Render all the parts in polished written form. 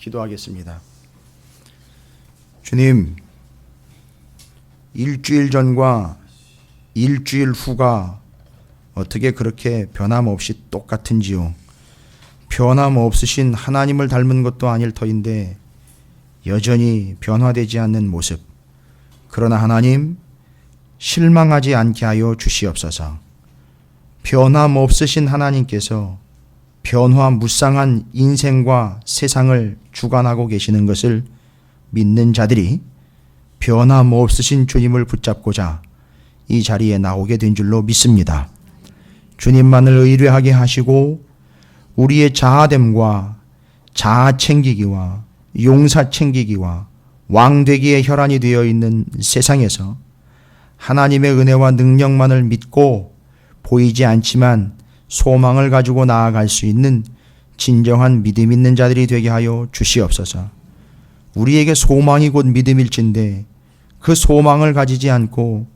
기도하겠습니다. 주님, 일주일 전과 일주일 후가 어떻게 그렇게 변함없이 똑같은지요. 변함없으신 하나님을 닮은 것도 아닐 터인데 여전히 변화되지 않는 모습. 그러나 하나님, 실망하지 않게 하여 주시옵소서. 변함없으신 하나님께서 변화무쌍한 인생과 세상을 주관하고 계시는 것을 믿는 자들이 변함없으신 주님을 붙잡고자 이 자리에 나오게 된 줄로 믿습니다. 주님만을 의뢰하게 하시고 우리의 자아됨과 자아 챙기기와 용사 챙기기와 왕되기의 혈안이 되어 있는 세상에서 하나님의 은혜와 능력만을 믿고 보이지 않지만 소망을 가지고 나아갈 수 있는 진정한 믿음 있는 자들이 되게 하여 주시옵소서. 우리에게 소망이 곧 믿음일진데 그 소망을 가지지 않고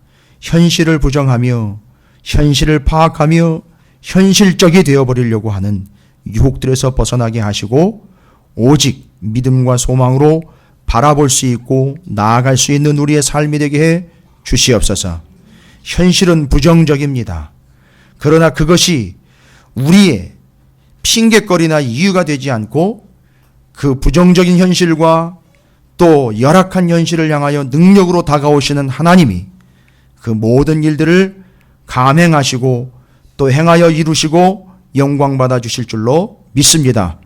현실을 부정하며 현실을 파악하며 현실적이 되어버리려고 하는 유혹들에서 벗어나게 하시고 오직 믿음과 소망으로 바라볼 수 있고 나아갈 수 있는 우리의 삶이 되게 해 주시옵소서. 현실은 부정적입니다. 그러나 그것이 우리의 핑계거리나 이유가 되지 않고 그 부정적인 현실과 또 열악한 현실을 향하여 능력으로 다가오시는 하나님이 그 모든 일들을 감행하시고 또 행하여 이루시고 영광받아 주실 줄로 믿습니다.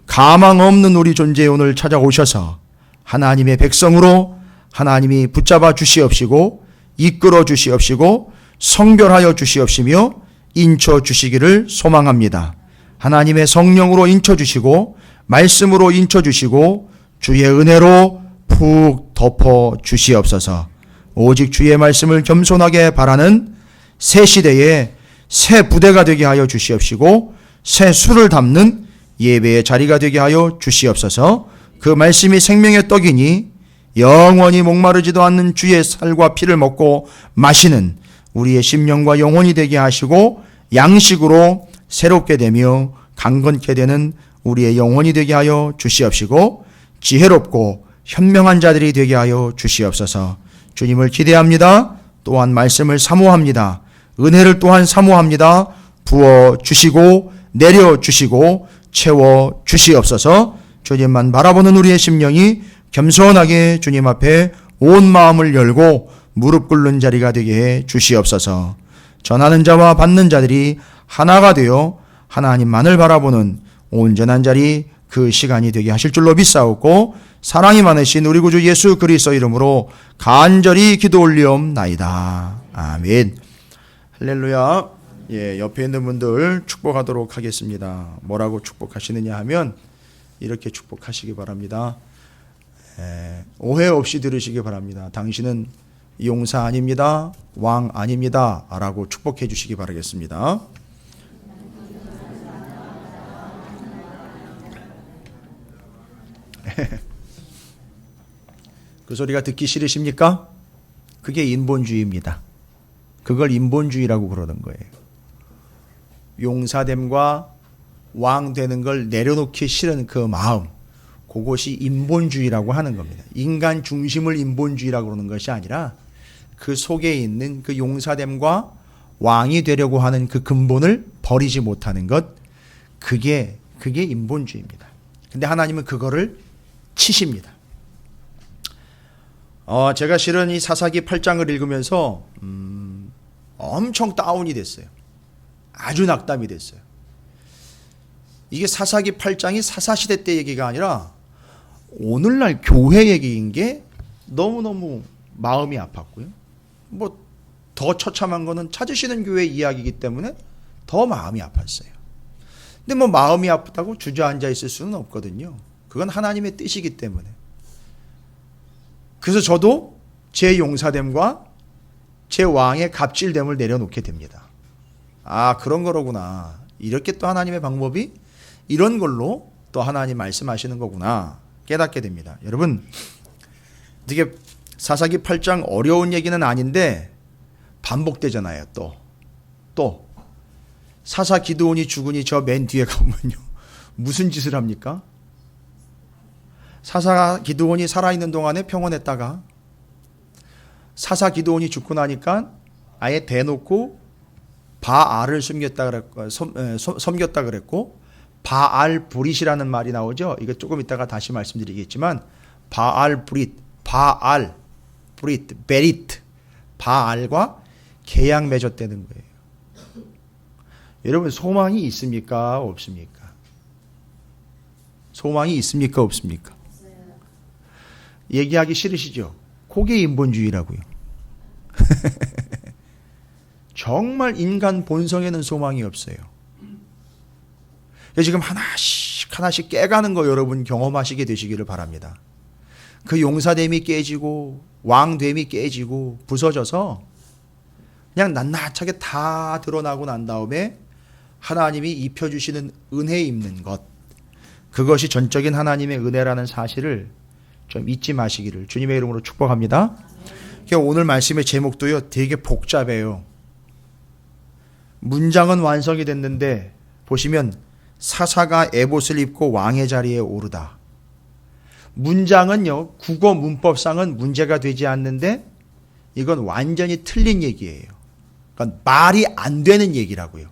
가망 없는 우리 존재에 오늘 찾아오셔서 하나님의 백성으로 하나님이 붙잡아 주시옵시고 이끌어 주시옵시고 성결하여 주시옵시며 인쳐 주시기를 소망합니다. 하나님의 성령으로 인쳐 주시고 말씀으로 인쳐 주시고 주의 은혜로 푹 덮어 주시옵소서. 오직 주의 말씀을 겸손하게 바라는 새 시대에 새 부대가 되게 하여 주시옵시고 새 수를 담는 예배의 자리가 되게 하여 주시옵소서. 그 말씀이 생명의 떡이니 영원히 목마르지도 않는 주의 살과 피를 먹고 마시는 우리의 심령과 영혼이 되게 하시고 양식으로 새롭게 되며 강건케 되는 우리의 영혼이 되게 하여 주시옵시고 지혜롭고 현명한 자들이 되게 하여 주시옵소서. 주님을 기대합니다. 또한 말씀을 사모합니다. 은혜를 또한 사모합니다. 부어 주시고 내려 주시고 채워 주시옵소서. 주님만 바라보는 우리의 심령이 겸손하게 주님 앞에 온 마음을 열고 무릎 꿇는 자리가 되게 해 주시옵소서. 전하는 자와 받는 자들이 하나가 되어 하나님만을 바라보는 온전한 자리 그 시간이 되게 하실 줄로 믿사옵고 사랑이 많으신 우리 구주 예수 그리스도 이름으로 간절히 기도 올리옵나이다. 아멘. 할렐루야. 옆에 있는 분들 축복하도록 하겠습니다. 뭐라고 축복하시느냐 하면 이렇게 축복하시기 바랍니다. 오해 없이 들으시기 바랍니다. 당신은 용사 아닙니다. 왕 아닙니다. 라고 축복해 주시기 바라겠습니다. 그 소리가 듣기 싫으십니까? 그게 인본주의입니다. 그걸 인본주의라고 그러는 거예요. 용사됨과 왕 되는 걸 내려놓기 싫은 그 마음, 그것이 인본주의라고 하는 겁니다. 인간 중심을 인본주의라고 그러는 것이 아니라 그 속에 있는 그 용사됨과 왕이 되려고 하는 그 근본을 버리지 못하는 것, 그게 인본주의입니다. 근데 하나님은 그거를 치십니다. 제가 실은 이 사사기 8장을 읽으면서 엄청 다운이 됐어요. 아주 낙담이 됐어요. 이게 사사기 8장이 사사시대 때 얘기가 아니라 오늘날 교회 얘기인 게 너무너무 마음이 아팠고요. 뭐 더 처참한 거는 찾으시는 교회 이야기이기 때문에 더 마음이 아팠어요. 근데 뭐 마음이 아프다고 주저앉아 있을 수는 없거든요. 그건 하나님의 뜻이기 때문에. 그래서 저도 제 용사됨과 제 왕의 갑질됨을 내려놓게 됩니다. 아, 그런 거로구나. 이렇게 또 하나님의 방법이 이런 걸로 또 하나님 말씀하시는 거구나 깨닫게 됩니다. 여러분, 이게 사사기 8장 어려운 얘기는 아닌데 반복되잖아요. 또 사사 기드온이 죽으니 저 맨 뒤에 가면요 무슨 짓을 합니까? 사사 기드온이 살아있는 동안에 평온했다가 사사 기드온이 죽고 나니까 아예 대놓고 바알을 섬겼다 그랬고 바알 브릿이라는 말이 나오죠. 이거 조금 이따가 다시 말씀드리겠지만 바알 브릿, 바알 브릿, 베리트, 바알과 계약 맺었다는 거예요. 여러분 소망이 있습니까? 없습니까? 소망이 있습니까? 없습니까? 얘기하기 싫으시죠? 그게 인본주의라고요. 정말 인간 본성에는 소망이 없어요. 지금 하나씩 깨가는 거 여러분 경험하시게 되시기를 바랍니다. 그 용사됨이 깨지고 왕됨이 깨지고 부서져서 그냥 낱낱하게 다 드러나고 난 다음에 하나님이 입혀주시는 은혜 입는 것, 그것이 전적인 하나님의 은혜라는 사실을 좀 잊지 마시기를 주님의 이름으로 축복합니다. 오늘 말씀의 제목도요 되게 복잡해요. 문장은 완성이 됐는데 보시면 사사가 에봇을 입고 왕의 자리에 오르다. 문장은요 국어 문법상은 문제가 되지 않는데 이건 완전히 틀린 얘기예요. 그러니까 말이 안 되는 얘기라고요.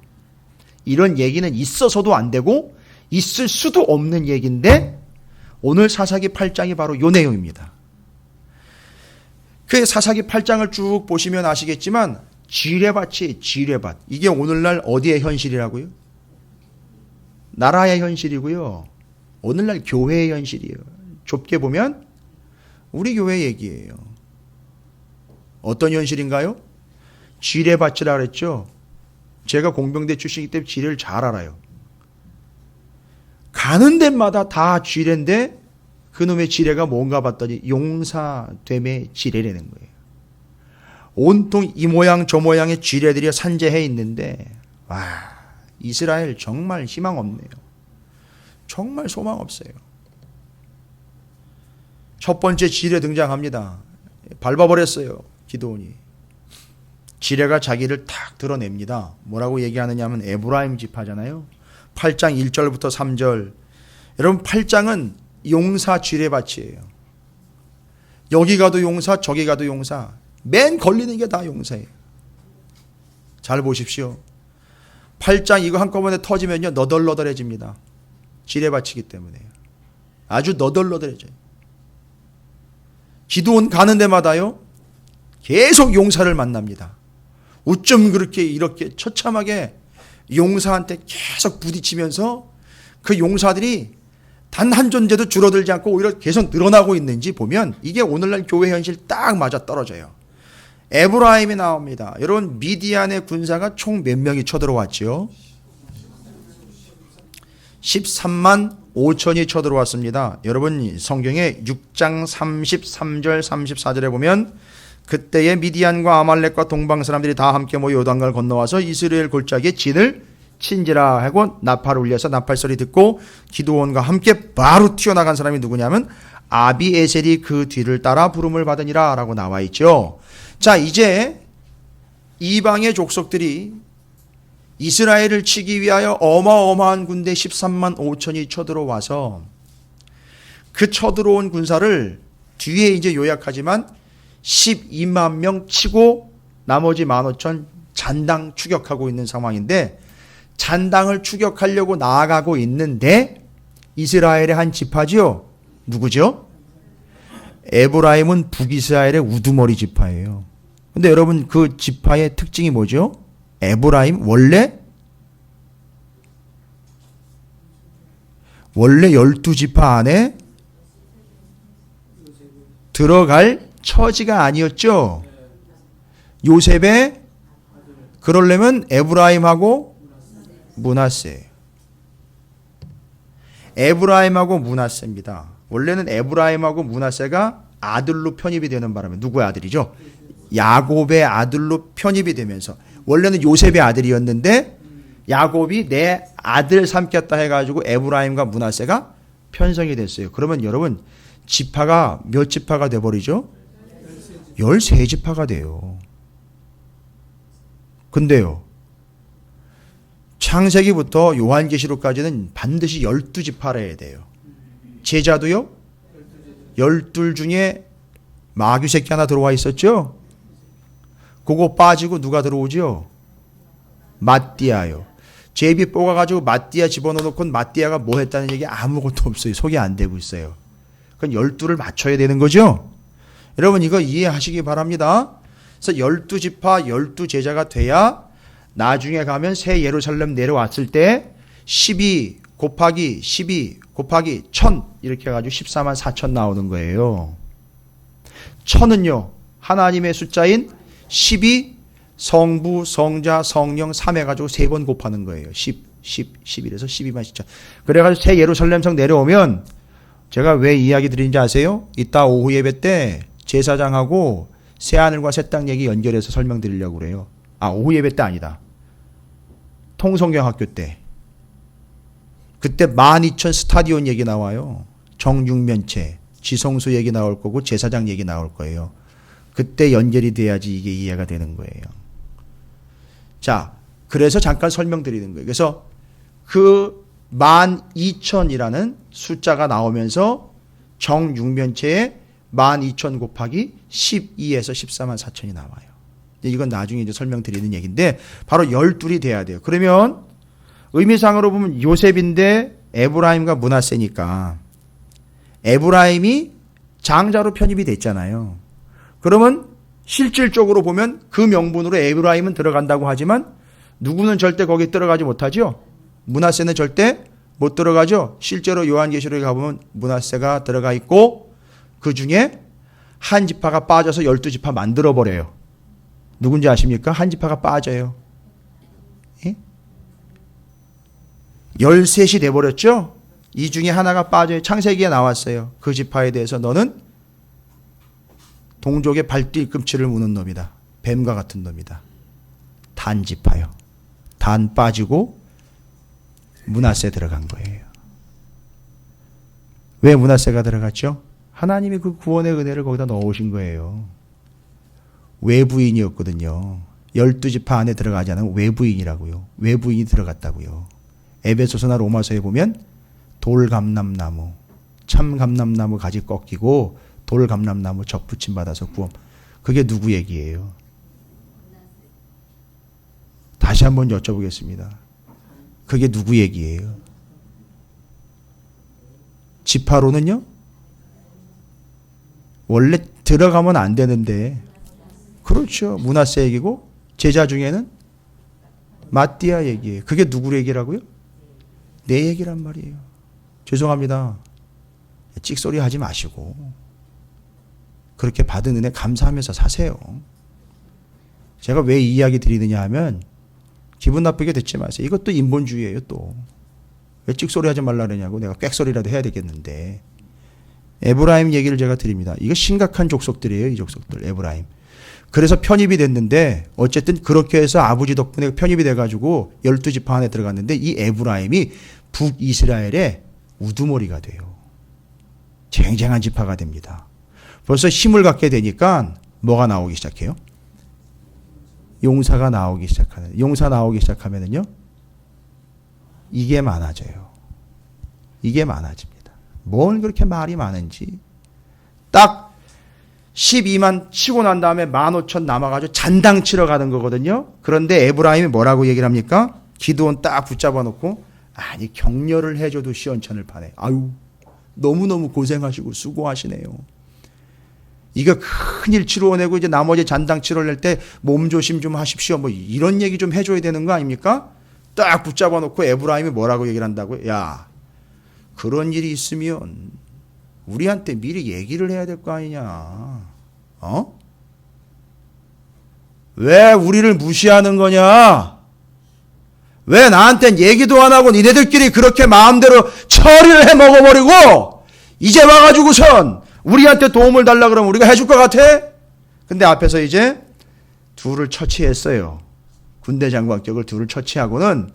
이런 얘기는 있어서도 안 되고 있을 수도 없는 얘기인데 오늘 사사기 8장이 바로 이 내용입니다. 그 사사기 8장을 쭉 보시면 아시겠지만 지뢰밭이 지뢰밭. 이게 오늘날 어디의 현실이라고요? 나라의 현실이고요. 오늘날 교회의 현실이에요. 좁게 보면 우리 교회 얘기예요. 어떤 현실인가요? 지뢰밭이라 그랬죠. 제가 공병대 출신이기 때문에 지뢰를 잘 알아요. 가는 데마다 다 지뢰인데 그놈의 지뢰가 뭔가 봤더니 용사됨의 지뢰라는 거예요. 온통 이 모양 저 모양의 지뢰들이 산재해 있는데 와, 이스라엘 정말 희망 없네요. 정말 소망 없어요. 첫 번째 지뢰 등장합니다. 밟아버렸어요. 기드온이. 지뢰가 자기를 탁 드러냅니다. 뭐라고 얘기하느냐 하면 에브라임 지파잖아요. 8장 1절부터 3절. 여러분 8장은 용사 지뢰밭이에요. 여기 가도 용사 저기 가도 용사. 맨 걸리는 게 다 용사예요. 잘 보십시오. 8장 이거 한꺼번에 터지면요 너덜너덜해집니다. 지뢰밭이기 때문에요. 아주 너덜너덜해져요. 기드온 가는 데마다요 계속 용사를 만납니다. 어쩜 그렇게 이렇게 처참하게 용사한테 계속 부딪히면서 그 용사들이 단 한 존재도 줄어들지 않고 오히려 계속 늘어나고 있는지 보면 이게 오늘날 교회 현실 딱 맞아 떨어져요. 에브라임이 나옵니다. 여러분 미디안의 군사가 총 몇 명이 쳐들어왔죠? 13만 5천이 쳐들어왔습니다. 여러분 성경에 6장 33절 34절에 보면 그때의 미디안과 아말렉과 동방 사람들이 다 함께 모여 요단강을 건너와서 이스라엘 골짜기에 진을 친지라 하고 나팔을 울려서 나팔 소리 듣고 기드온과 함께 바로 튀어나간 사람이 누구냐면 아비에셀이 그 뒤를 따라 부름을 받으니라 라고 나와 있죠. 자, 이제 이방의 족속들이 이스라엘을 치기 위하여 어마어마한 군대 13만 5천이 쳐들어와서 그 쳐들어온 군사를 뒤에 이제 요약하지만 12만 명 치고 나머지 15,000 잔당 추격하고 있는 상황인데 잔당을 추격하려고 나아가고 있는데 이스라엘의 한 지파지요. 누구죠? 에브라임은 북이스라엘의 우두머리 지파예요. 근데 여러분 그 지파의 특징이 뭐죠? 에브라임 원래 12지파 안에 들어갈 처지가 아니었죠. 요셉의 그러려면 에브라임하고 므낫세예요. 에브라임하고 므낫세입니다. 원래는 에브라임하고 므낫세가 아들로 편입이 되는 바람에 누구의 아들이죠? 야곱의 아들로 편입이 되면서 원래는 요셉의 아들이었는데 야곱이 내 아들 삼켰다 해가지고 에브라임과 므낫세가 편성이 됐어요. 그러면 여러분 지파가 몇 지파가 돼버리죠? 13지파가 돼요. 근데요 창세기부터 요한계시록까지는 반드시 12지파라 해야 돼요. 제자도요 12 중에 마귀 새끼 하나 들어와 있었죠? 그거 빠지고 누가 들어오죠? 마띠아요. 제비 뽑아가지고 마띠아 집어넣어놓고 마띠아가 뭐 했다는 얘기 아무것도 없어요. 소개 안 되고 있어요. 그건 12를 맞춰야 되는 거죠? 여러분 이거 이해하시기 바랍니다. 그래서 12지파 12제자가 돼야 나중에 가면 새 예루살렘 내려왔을 때 12 곱하기 12 곱하기 1000 이렇게 해가지고 14만 4천 나오는 거예요. 1000은요 하나님의 숫자인 12 성부 성자 성령 3 해가지고 3번 곱하는 거예요. 10 11에서 12만 10천. 그래가지고 새 예루살렘성 내려오면 제가 왜 이야기 드리는지 아세요? 이따 오후 예배 때 제사장하고 새하늘과 새 땅 얘기 연결해서 설명드리려고 그래요. 오후 예배 때 아니다. 통성경학교 때. 그때 12,000 스타디온 얘기 나와요. 정육면체, 지성소 얘기 나올 거고 제사장 얘기 나올 거예요. 그때 연결이 돼야지 이게 이해가 되는 거예요. 자, 그래서 잠깐 설명드리는 거예요. 그래서 그 12,000이라는 숫자가 나오면서 정육면체에 12,000 곱하기 12에서 14만 4천이 나와요. 이건 나중에 이제 설명드리는 얘기인데 바로 12이 돼야 돼요. 그러면 의미상으로 보면 요셉인데 에브라임과 므낫세니까 에브라임이 장자로 편입이 됐잖아요. 그러면 실질적으로 보면 그 명분으로 에브라임은 들어간다고 하지만 누구는 절대 거기 들어가지 못하죠. 므낫세는 절대 못 들어가죠. 실제로 요한계시록에 가보면 므낫세가 들어가 있고 그 중에 한 지파가 빠져서 12지파 만들어버려요. 누군지 아십니까? 한 지파가 빠져요. 예? 13이 돼버렸죠? 이 중에 하나가 빠져요. 창세기에 나왔어요. 그 지파에 대해서 너는 동족의 발뒤꿈치를 무는 놈이다. 뱀과 같은 놈이다. 단 지파요. 단 빠지고 므낫세 들어간 거예요. 왜 므낫세가 들어갔죠? 하나님이 그 구원의 은혜를 거기다 넣으신 거예요. 외부인이었거든요. 12지파 안에 들어가지 않으면 외부인이라고요. 외부인이 들어갔다고요. 에베소서나 로마서에 보면 돌감람나무, 참감람나무 가지 꺾이고 돌감람나무 접붙임 받아서 구원. 그게 누구 얘기예요? 다시 한번 여쭤보겠습니다. 그게 누구 얘기예요? 지파로는요? 원래 들어가면 안 되는데 그렇죠. 므낫세 얘기고 제자 중에는 마띠아 얘기예요. 그게 누구 얘기라고요? 내 얘기란 말이에요. 죄송합니다. 찍소리 하지 마시고 그렇게 받은 은혜 감사하면서 사세요. 제가 왜 이 이야기 드리느냐 하면 기분 나쁘게 듣지 마세요. 이것도 인본주의예요. 또 왜 찍소리 하지 말라 그러냐고 내가 꽥소리라도 해야 되겠는데 에브라임 얘기를 제가 드립니다. 이거 심각한 족속들이에요. 이 족속들 에브라임. 그래서 편입이 됐는데 어쨌든 그렇게 해서 아버지 덕분에 편입이 돼가지고 12지파 안에 들어갔는데 이 에브라임이 북이스라엘의 우두머리가 돼요. 쟁쟁한 지파가 됩니다. 벌써 힘을 갖게 되니까 뭐가 나오기 시작해요? 용사가 나오기 시작하는. 용사 나오기 시작하면은요 이게 많아져요. 이게 많아집니다. 뭘 그렇게 말이 많은지. 딱 12만 치고 난 다음에 15,000 남아가지고 잔당 치러 가는 거거든요. 그런데 에브라임이 뭐라고 얘기를 합니까? 기드온 딱 붙잡아 놓고 아니 격려를 해줘도 시원찮을 판에 아유 너무너무 고생하시고 수고하시네요. 이거 큰일 치러내고 이제 나머지 잔당 치러낼 때 몸 조심 좀 하십시오. 뭐 이런 얘기 좀 해줘야 되는 거 아닙니까? 딱 붙잡아 놓고 에브라임이 뭐라고 얘기를 한다고요? 야 그런 일이 있으면 우리한테 미리 얘기를 해야 될 거 아니냐. 어? 왜 우리를 무시하는 거냐? 왜 나한텐 얘기도 안 하고 니네들끼리 그렇게 마음대로 처리를 해 먹어버리고 이제 와가지고선 우리한테 도움을 달라 그러면 우리가 해줄 것 같아? 근데 앞에서 이제 둘을 처치했어요. 군대 장관격을 둘을 처치하고는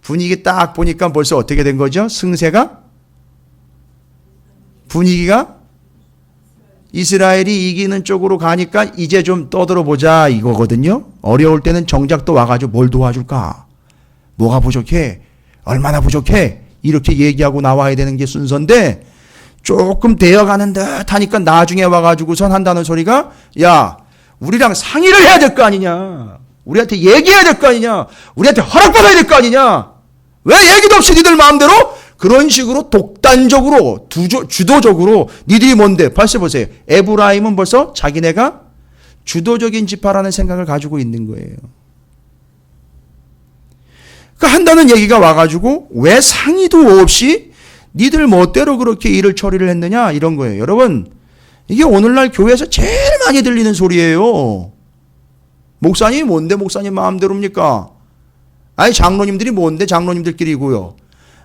분위기 딱 보니까 벌써 어떻게 된 거죠? 승세가? 분위기가 이스라엘이 이기는 쪽으로 가니까 이제 좀 떠들어 보자 이거거든요. 어려울 때는 정작 또 와가지고 뭘 도와줄까? 뭐가 부족해? 얼마나 부족해? 이렇게 얘기하고 나와야 되는 게 순서인데 조금 되어가는 듯 하니까 나중에 와가지고선 한다는 소리가, 야, 우리랑 상의를 해야 될 거 아니냐. 우리한테 얘기해야 될 거 아니냐. 우리한테 허락받아야 될 거 아니냐. 왜 얘기도 없이 니들 마음대로 그런 식으로 독단적으로 주도적으로 니들이 뭔데? 벌써 보세요. 에브라임은 벌써 자기네가 주도적인 지파라는 생각을 가지고 있는 거예요. 그 한다는 얘기가 와가지고 왜 상의도 없이 니들 멋대로 그렇게 일을 처리를 했느냐 이런 거예요. 여러분, 이게 오늘날 교회에서 제일 많이 들리는 소리예요. 목사님이 뭔데 목사님 마음대로입니까? 아니 장로님들이 뭔데 장로님들끼리고요.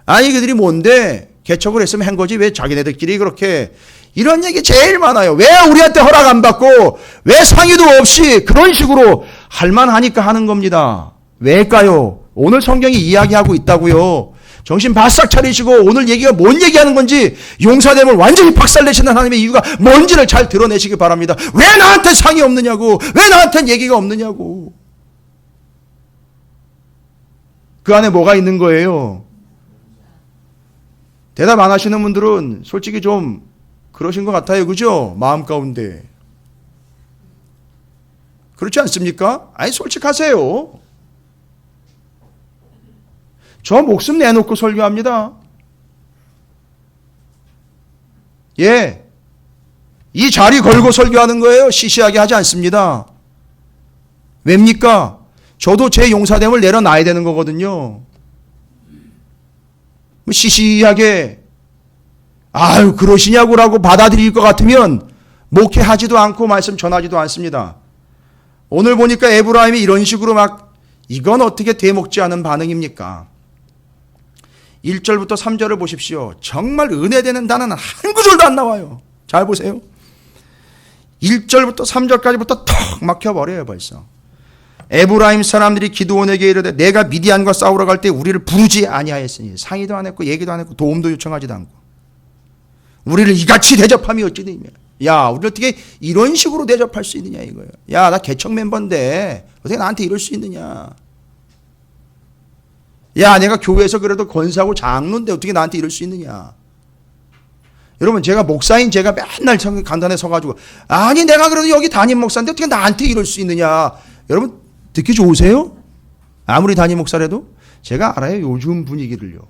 아니 그들이 뭔데 개척을 했으면 한 거지 왜 자기네들끼리 그렇게, 이런 얘기 제일 많아요. 왜 우리한테 허락 안 받고 왜 상의도 없이 그런 식으로 할만하니까 하는 겁니다. 왜일까요? 오늘 성경이 이야기하고 있다고요. 정신 바싹 차리시고 오늘 얘기가 뭔 얘기하는 건지, 용사됨을 완전히 박살내시는 하나님의 이유가 뭔지를 잘 드러내시기 바랍니다. 왜 나한테 상의 없느냐고, 왜 나한테는 얘기가 없느냐고. 그 안에 뭐가 있는 거예요? 대답 안 하시는 분들은 솔직히 좀 그러신 것 같아요. 그죠? 마음 가운데. 그렇지 않습니까? 아니 솔직하세요. 저 목숨 내놓고 설교합니다. 예. 이 자리 걸고 설교하는 거예요. 시시하게 하지 않습니다. 왜입니까? 저도 제 용사됨을 내려놔야 되는 거거든요. 시시하게 아유 그러시냐고라고 받아들일 것 같으면 목회하지도 않고 말씀 전하지도 않습니다. 오늘 보니까 에브라임이 이런 식으로 막, 이건 어떻게 되먹지 않은 반응입니까? 1절부터 3절을 보십시오. 정말 은혜되는 단어는 한 구절도 안 나와요. 잘 보세요. 1절부터 3절까지부터 턱 막혀버려요 벌써. 에브라임 사람들이 기드온에게 이르되 내가 미디안과 싸우러 갈 때 우리를 부르지 아니하였으니, 상의도 안 했고 얘기도 안 했고 도움도 요청하지도 않고 우리를 이같이 대접함이 어찌 되냐. 야, 우리 어떻게 이런 식으로 대접할 수 있느냐 이거예요. 야, 나 개척 멤버인데 어떻게 나한테 이럴 수 있느냐. 야, 내가 교회에서 그래도 권사하고 장로인데 어떻게 나한테 이럴 수 있느냐. 여러분, 제가 목사인 제가 맨날 간단에 서가지고, 아니 내가 그래도 여기 담임 목사인데 어떻게 나한테 이럴 수 있느냐. 여러분 듣기 좋으세요? 아무리 담임 목사라도 제가 알아요. 요즘 분위기를요.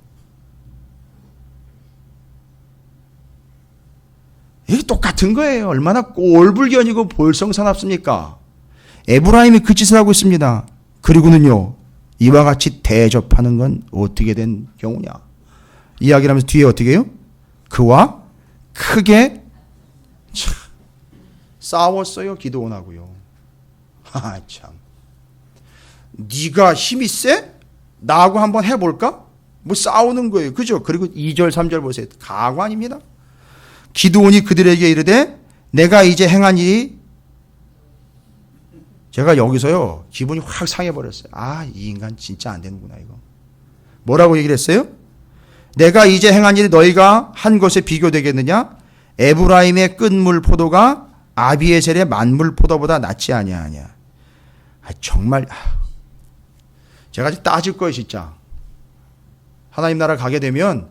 이게 똑같은 거예요. 얼마나 꼴불견이고 볼성사납습니까? 에브라임이 그 짓을 하고 있습니다. 그리고는요, 이와 같이 대접하는 건 어떻게 된 경우냐. 이야기를 하면서 뒤에 어떻게 해요? 그와 크게 싸웠어요. 기드온하고요. 아, 참. 네가 힘이 세? 나하고 한번 해볼까? 뭐 싸우는 거예요. 그죠? 그리고 2절 3절 보세요. 가관입니다. 기드온이 그들에게 이르되 내가 이제 행한 일이, 제가 여기서요 기분이 확 상해버렸어요. 아, 이 인간 진짜 안 되는구나 이거. 뭐라고 얘기를 했어요? 내가 이제 행한 일이 너희가 한 것에 비교되겠느냐? 에브라임의 끝물 포도가 아비에셀의 만물 포도보다 낫지 아니하냐. 아, 정말 제가 따질 거예요 진짜. 하나님 나라 가게 되면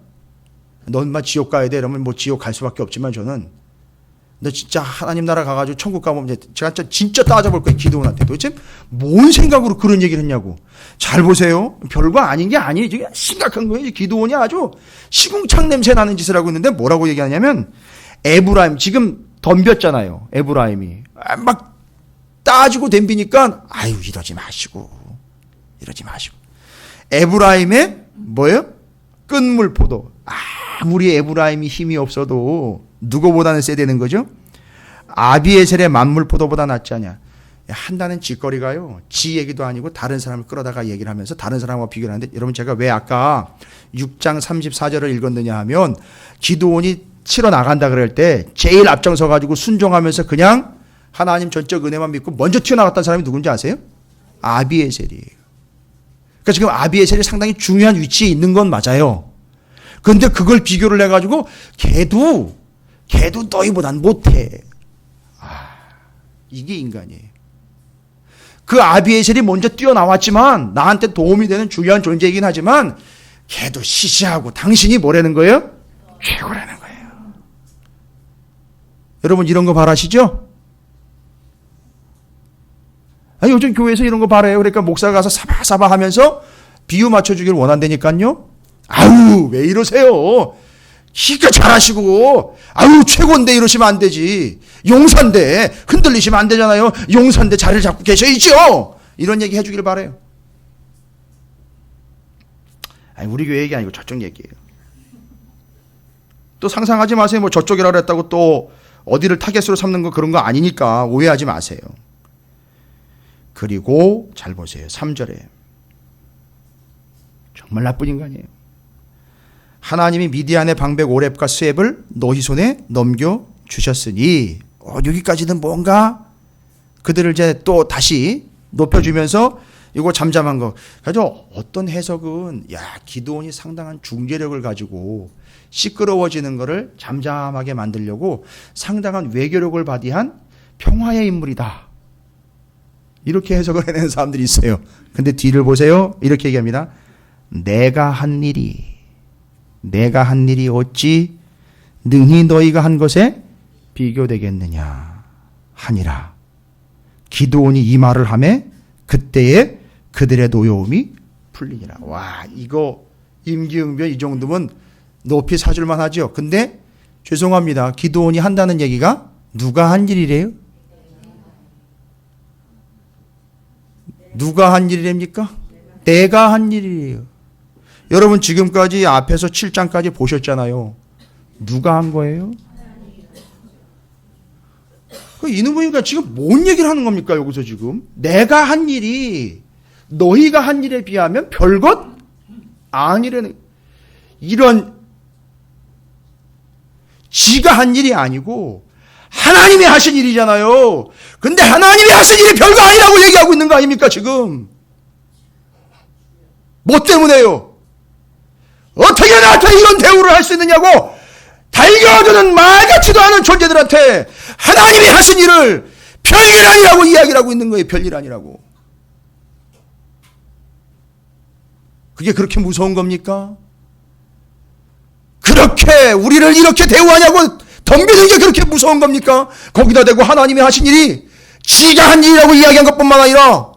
넌만 지옥 가야 돼 이러면 뭐 지옥 갈 수밖에 없지만, 저는 너 진짜 하나님 나라 가가지고 천국 가면 제가 진짜 따져볼 거예요. 기드온한테 도대체 뭔 생각으로 그런 얘기를 했냐고. 잘 보세요. 별거 아닌 게 아니에요. 이게 심각한 거예요. 기드온이 아주 시궁창 냄새 나는 짓을 하고 있는데 뭐라고 얘기하냐면, 에브라임 지금 덤볐잖아요. 에브라임이 막 따지고 덤비니까 아유 이러지 마시고 에브라임의 뭐예요? 끝물 포도. 아무리 에브라임이 힘이 없어도 누구보다는 세되는 거죠. 아비에셀의 만물 포도보다 낫지 않냐. 한다는 짓거리가요, 지 얘기도 아니고 다른 사람을 끌어다가 얘기를 하면서 다른 사람과 비교를 하는데, 여러분 제가 왜 아까 6장 34절을 읽었느냐 하면, 기드온이 치러 나간다 그럴 때 제일 앞장서 가지고 순종하면서 그냥 하나님 전적 은혜만 믿고 먼저 튀어나갔던 사람이 누군지 아세요? 아비에셀이에요. 그러니까 지금 아비에셀이 상당히 중요한 위치에 있는 건 맞아요. 그런데 그걸 비교를 해가지고 걔도 너희보단 못해. 이게 인간이에요. 그 아비에셀이 먼저 뛰어나왔지만 나한테 도움이 되는 중요한 존재이긴 하지만 걔도 시시하고 당신이 뭐라는 거예요? 최고라는 거예요. 여러분 이런 거 바라시죠? 아니, 요즘 교회에서 이런 거 바라요. 그러니까 목사가 가서 사바사바 하면서 비유 맞춰주길 원한다니까요. 아우, 왜 이러세요? 기가 잘하시고, 아우, 최고인데 이러시면 안 되지. 용사인데 흔들리시면 안 되잖아요. 용사인데 자리를 잡고 계셔야죠. 이런 얘기 해주길 바라요. 아니, 우리 교회 얘기 아니고 저쪽 얘기예요. 또 상상하지 마세요. 뭐 저쪽이라 그랬다고 또 어디를 타겟으로 삼는 거 그런 거 아니니까 오해하지 마세요. 그리고 잘 보세요. 3절에 정말 나쁜 인간이에요. 하나님이 미디안의 방백 오렙과 스웹을 너희 손에 넘겨주셨으니, 여기까지는 뭔가 그들을 이제 또 다시 높여주면서 이거 잠잠한 거. 그래서 어떤 해석은 기드온이 상당한 중재력을 가지고 시끄러워지는 것을 잠잠하게 만들려고 상당한 외교력을 발휘한 평화의 인물이다, 이렇게 해석을 해내는 사람들이 있어요. 근데 뒤를 보세요. 이렇게 얘기합니다. 내가 한 일이 어찌 능히 너희가 한 것에 비교되겠느냐 하니라. 기드온이 이 말을 하매 그때에 그들의 노여움이 풀리니라. 와, 이거 임기응변 이 정도면 높이 사줄만 하죠. 근데 죄송합니다. 기드온이 한다는 얘기가 누가 한 일이래요? 누가 한 일이랍니까? 내가 한 일이에요. 여러분 지금까지 앞에서 7장까지 보셨잖아요. 누가 한 거예요? 이놈이니까 지금 뭔 얘기를 하는 겁니까? 여기서 지금 내가 한 일이 너희가 한 일에 비하면 별것 아니라는, 이런, 지가 한 일이 아니고 하나님이 하신 일이잖아요. 근데 하나님이 하신 일이 별거 아니라고 얘기하고 있는 거 아닙니까 지금? 뭐 때문에요? 어떻게 나한테 이런 대우를 할 수 있느냐고 달겨드는 말 같지도 않은 존재들한테 하나님이 하신 일을 별일 아니라고 이야기를 하고 있는 거예요. 별일 아니라고. 그게 그렇게 무서운 겁니까? 그렇게 우리를 이렇게 대우하냐고 덤비는 게 그렇게 무서운 겁니까? 거기다 대고 하나님이 하신 일이 지가 한 일이라고 이야기한 것뿐만 아니라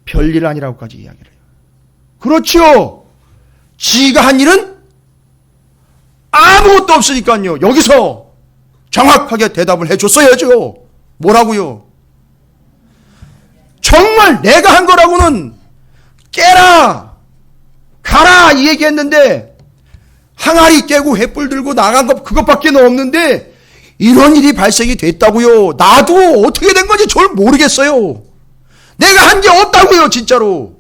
별일 아니라고까지 이야기를 해요. 그렇죠. 지가 한 일은 아무것도 없으니까요. 여기서 정확하게 대답을 해줬어야죠. 뭐라고요? 정말 내가 한 거라고는 깨라, 가라 이 얘기했는데 항아리 깨고 횃불 들고 나간 것 그것밖에 없는데 이런 일이 발생이 됐다고요. 나도 어떻게 된 건지 잘 모르겠어요. 내가 한 게 없다고요. 진짜로.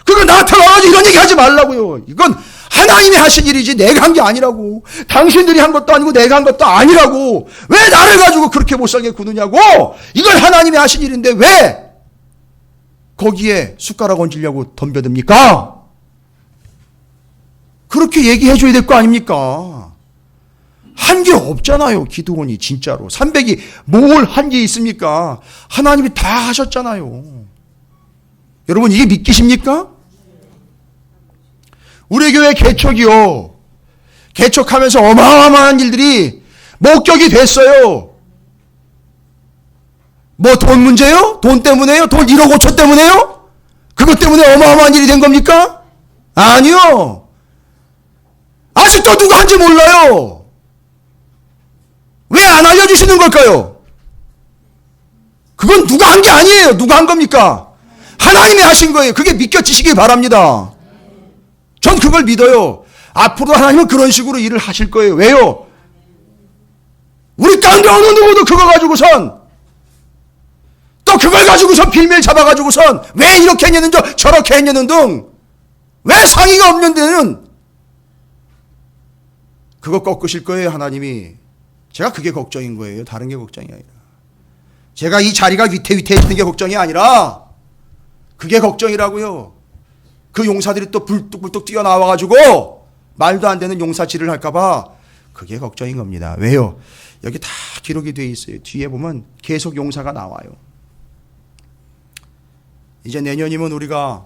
그거 나한테 와가지고 이런 얘기 하지 말라고요. 이건 하나님이 하신 일이지 내가 한 게 아니라고. 당신들이 한 것도 아니고 내가 한 것도 아니라고. 왜 나를 가지고 그렇게 못살게 구느냐고. 이건 하나님이 하신 일인데 왜 거기에 숟가락 얹으려고 덤벼듭니까? 그렇게 얘기해 줘야 될 거 아닙니까? 한 게 없잖아요. 기드온이 진짜로 300이 뭘 한 게 있습니까? 하나님이 다 하셨잖아요. 여러분 이게 믿기십니까? 우리 교회 개척이요. 개척하면서 어마어마한 일들이 목격이 됐어요. 뭐 돈 문제요? 돈 때문에요? 돈 1억 5천 때문에요? 그것 때문에 어마어마한 일이 된 겁니까? 아니요. 아직도 누가 한지 몰라요. 왜 안 알려주시는 걸까요? 그건 누가 한 게 아니에요. 누가 한 겁니까? 하나님이 하신 거예요. 그게 믿겨지시기 바랍니다. 전 그걸 믿어요. 앞으로 하나님은 그런 식으로 일을 하실 거예요. 왜요? 우리 가운데 어느 누구도 그거 가지고선 또 그걸 가지고선 빌미를 잡아가지고선 왜 이렇게 했냐는 등 저렇게 했냐는 등 왜 상의가 없는 데는 그거 꺾으실 거예요. 하나님이. 제가 그게 걱정인 거예요. 다른 게 걱정이 아니라. 제가 이 자리가 위태위태 있는 게 걱정이 아니라 그게 걱정이라고요. 그 용사들이 또 불뚝불뚝 뛰어나와가지고 말도 안 되는 용사질을 할까봐 그게 걱정인 겁니다. 왜요? 여기 다 기록이 되어 있어요. 뒤에 보면 계속 용사가 나와요. 이제 내년이면 우리가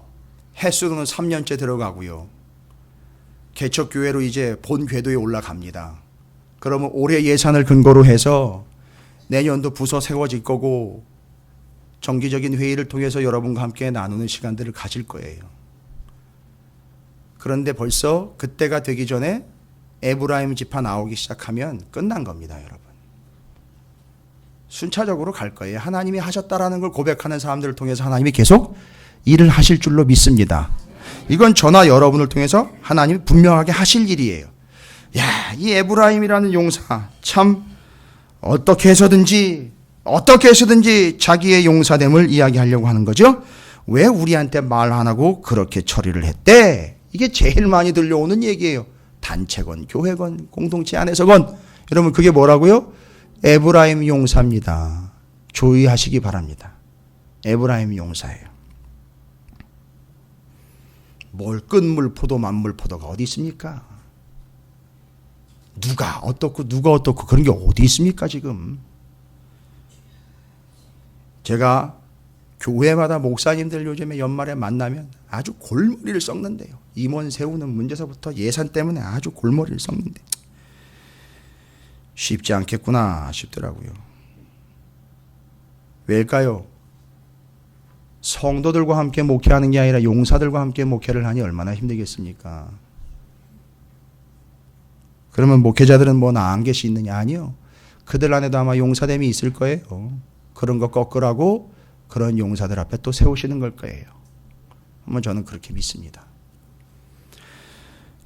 횟수로는 3년째 들어가고요. 개척교회로 이제 본 궤도에 올라갑니다. 그러면 올해 예산을 근거로 해서 내년도 부서 세워질 거고 정기적인 회의를 통해서 여러분과 함께 나누는 시간들을 가질 거예요. 그런데 벌써 그때가 되기 전에 에브라임 지파 나오기 시작하면 끝난 겁니다, 여러분. 순차적으로 갈 거예요. 하나님이 하셨다라는 걸 고백하는 사람들을 통해서 하나님이 계속 일을 하실 줄로 믿습니다. 이건 저나 여러분을 통해서 하나님이 분명하게 하실 일이에요. 야, 이 에브라임이라는 용사 참 어떻게 해서든지 자기의 용사됨을 이야기하려고 하는 거죠. 왜 우리한테 말 안 하고 그렇게 처리를 했대? 이게 제일 많이 들려오는 얘기예요. 단체건 교회건 공동체 안에서건. 여러분 그게 뭐라고요? 에브라임 용사입니다. 조의하시기 바랍니다. 에브라임 용사예요. 뭘 끝물포도 만물포도가 어디 있습니까? 누가 어떻고 그런 게 어디 있습니까 지금? 제가 교회마다 목사님들 요즘에 연말에 만나면 아주 골머리를 썩는데요. 임원 세우는 문제서부터 예산 때문에 아주 골머리를 썩는데 쉽지 않겠구나 싶더라고요. 왜일까요? 성도들과 함께 목회하는 게 아니라 용사들과 함께 목회를 하니 얼마나 힘들겠습니까? 그러면 목회자들은 뭐 나은 것이 있느냐? 아니요. 그들 안에도 아마 용사됨이 있을 거예요. 그런 거 꺾으라고 그런 용사들 앞에 또 세우시는 걸 거예요. 한번 저는 그렇게 믿습니다.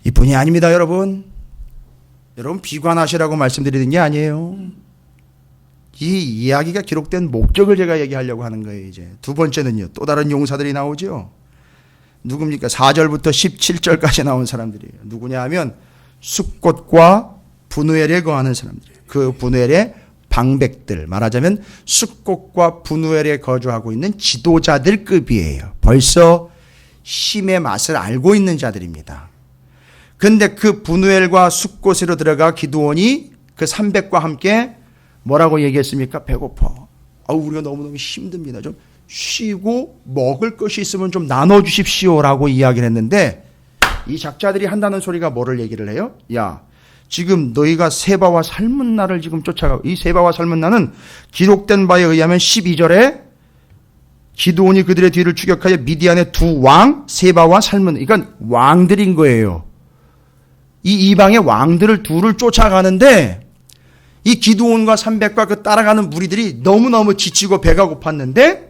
이뿐이 아닙니다, 여러분. 여러분 비관하시라고 말씀드리는 게 아니에요. 이 이야기가 기록된 목적을 제가 얘기하려고 하는 거예요. 이제 두 번째는요. 또 다른 용사들이 나오죠. 누굽니까? 4절부터 17절까지 나온 사람들이에요. 누구냐 하면 숫꽃과 분우엘에 거하는 사람들이에요. 그 분우엘의 방백들, 말하자면 숫꽃과 분우엘에 거주하고 있는 지도자들급이에요. 벌써 힘의 맛을 알고 있는 자들입니다. 근데 그 분우엘과 숫꽃으로 들어가 기드온이 그 300과 함께 뭐라고 얘기했습니까? 배고파. 우리가 너무너무 힘듭니다. 좀 쉬고 먹을 것이 있으면 좀 나눠주십시오라고 이야기를 했는데 이 작자들이 한다는 소리가 뭐를 얘기를 해요? 야, 지금 너희가 세바와 살문나를 지금 쫓아가고, 이 세바와 살문나는 기록된 바에 의하면 12절에 기드온이 그들의 뒤를 추격하여 미디안의 두 왕 세바와 살문나, 이건 왕들인 거예요. 이 이방의 왕들을 둘을 쫓아가는데 이 기드온과 300과 그 따라가는 무리들이 너무너무 지치고 배가 고팠는데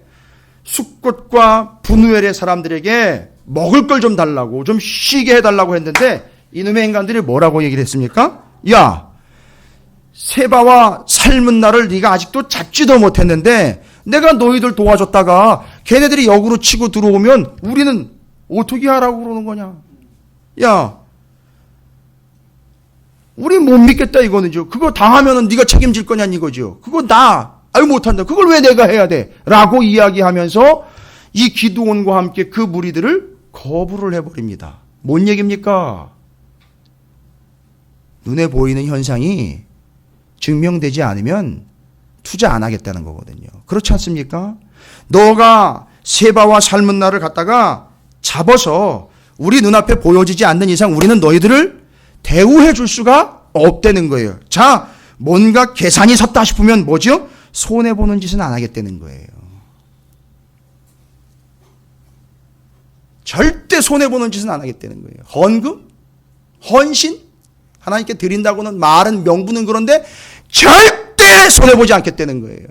숫꽃과 분우엘의 사람들에게 먹을 걸 좀 달라고, 좀 쉬게 해달라고 했는데 이놈의 인간들이 뭐라고 얘기를 했습니까? 야, 세바와 살문나를 네가 아직도 잡지도 못했는데 내가 너희들 도와줬다가 걔네들이 역으로 치고 들어오면 우리는 어떻게 하라고 그러는 거냐? 야, 우리 못 믿겠다 이거는요. 그거 당하면은 네가 책임질 거냐 이거죠. 그거 못한다. 그걸 왜 내가 해야 돼? 라고 이야기하면서 이 기드온과 함께 그 무리들을 거부를 해버립니다. 뭔 얘기입니까? 눈에 보이는 현상이 증명되지 않으면 투자 안 하겠다는 거거든요. 그렇지 않습니까? 너가 세바와 살문나를 갖다가 잡아서 우리 눈앞에 보여지지 않는 이상 우리는 너희들을 대우해 줄 수가 없다는 거예요. 자, 뭔가 계산이 섰다 싶으면 뭐죠? 손해보는 짓은 안 하겠다는 거예요. 절대 손해보는 짓은 안 하겠다는 거예요. 헌금? 헌신? 하나님께 드린다고는 말은 명분은 그런데 절대 손해보지 않겠다는 거예요.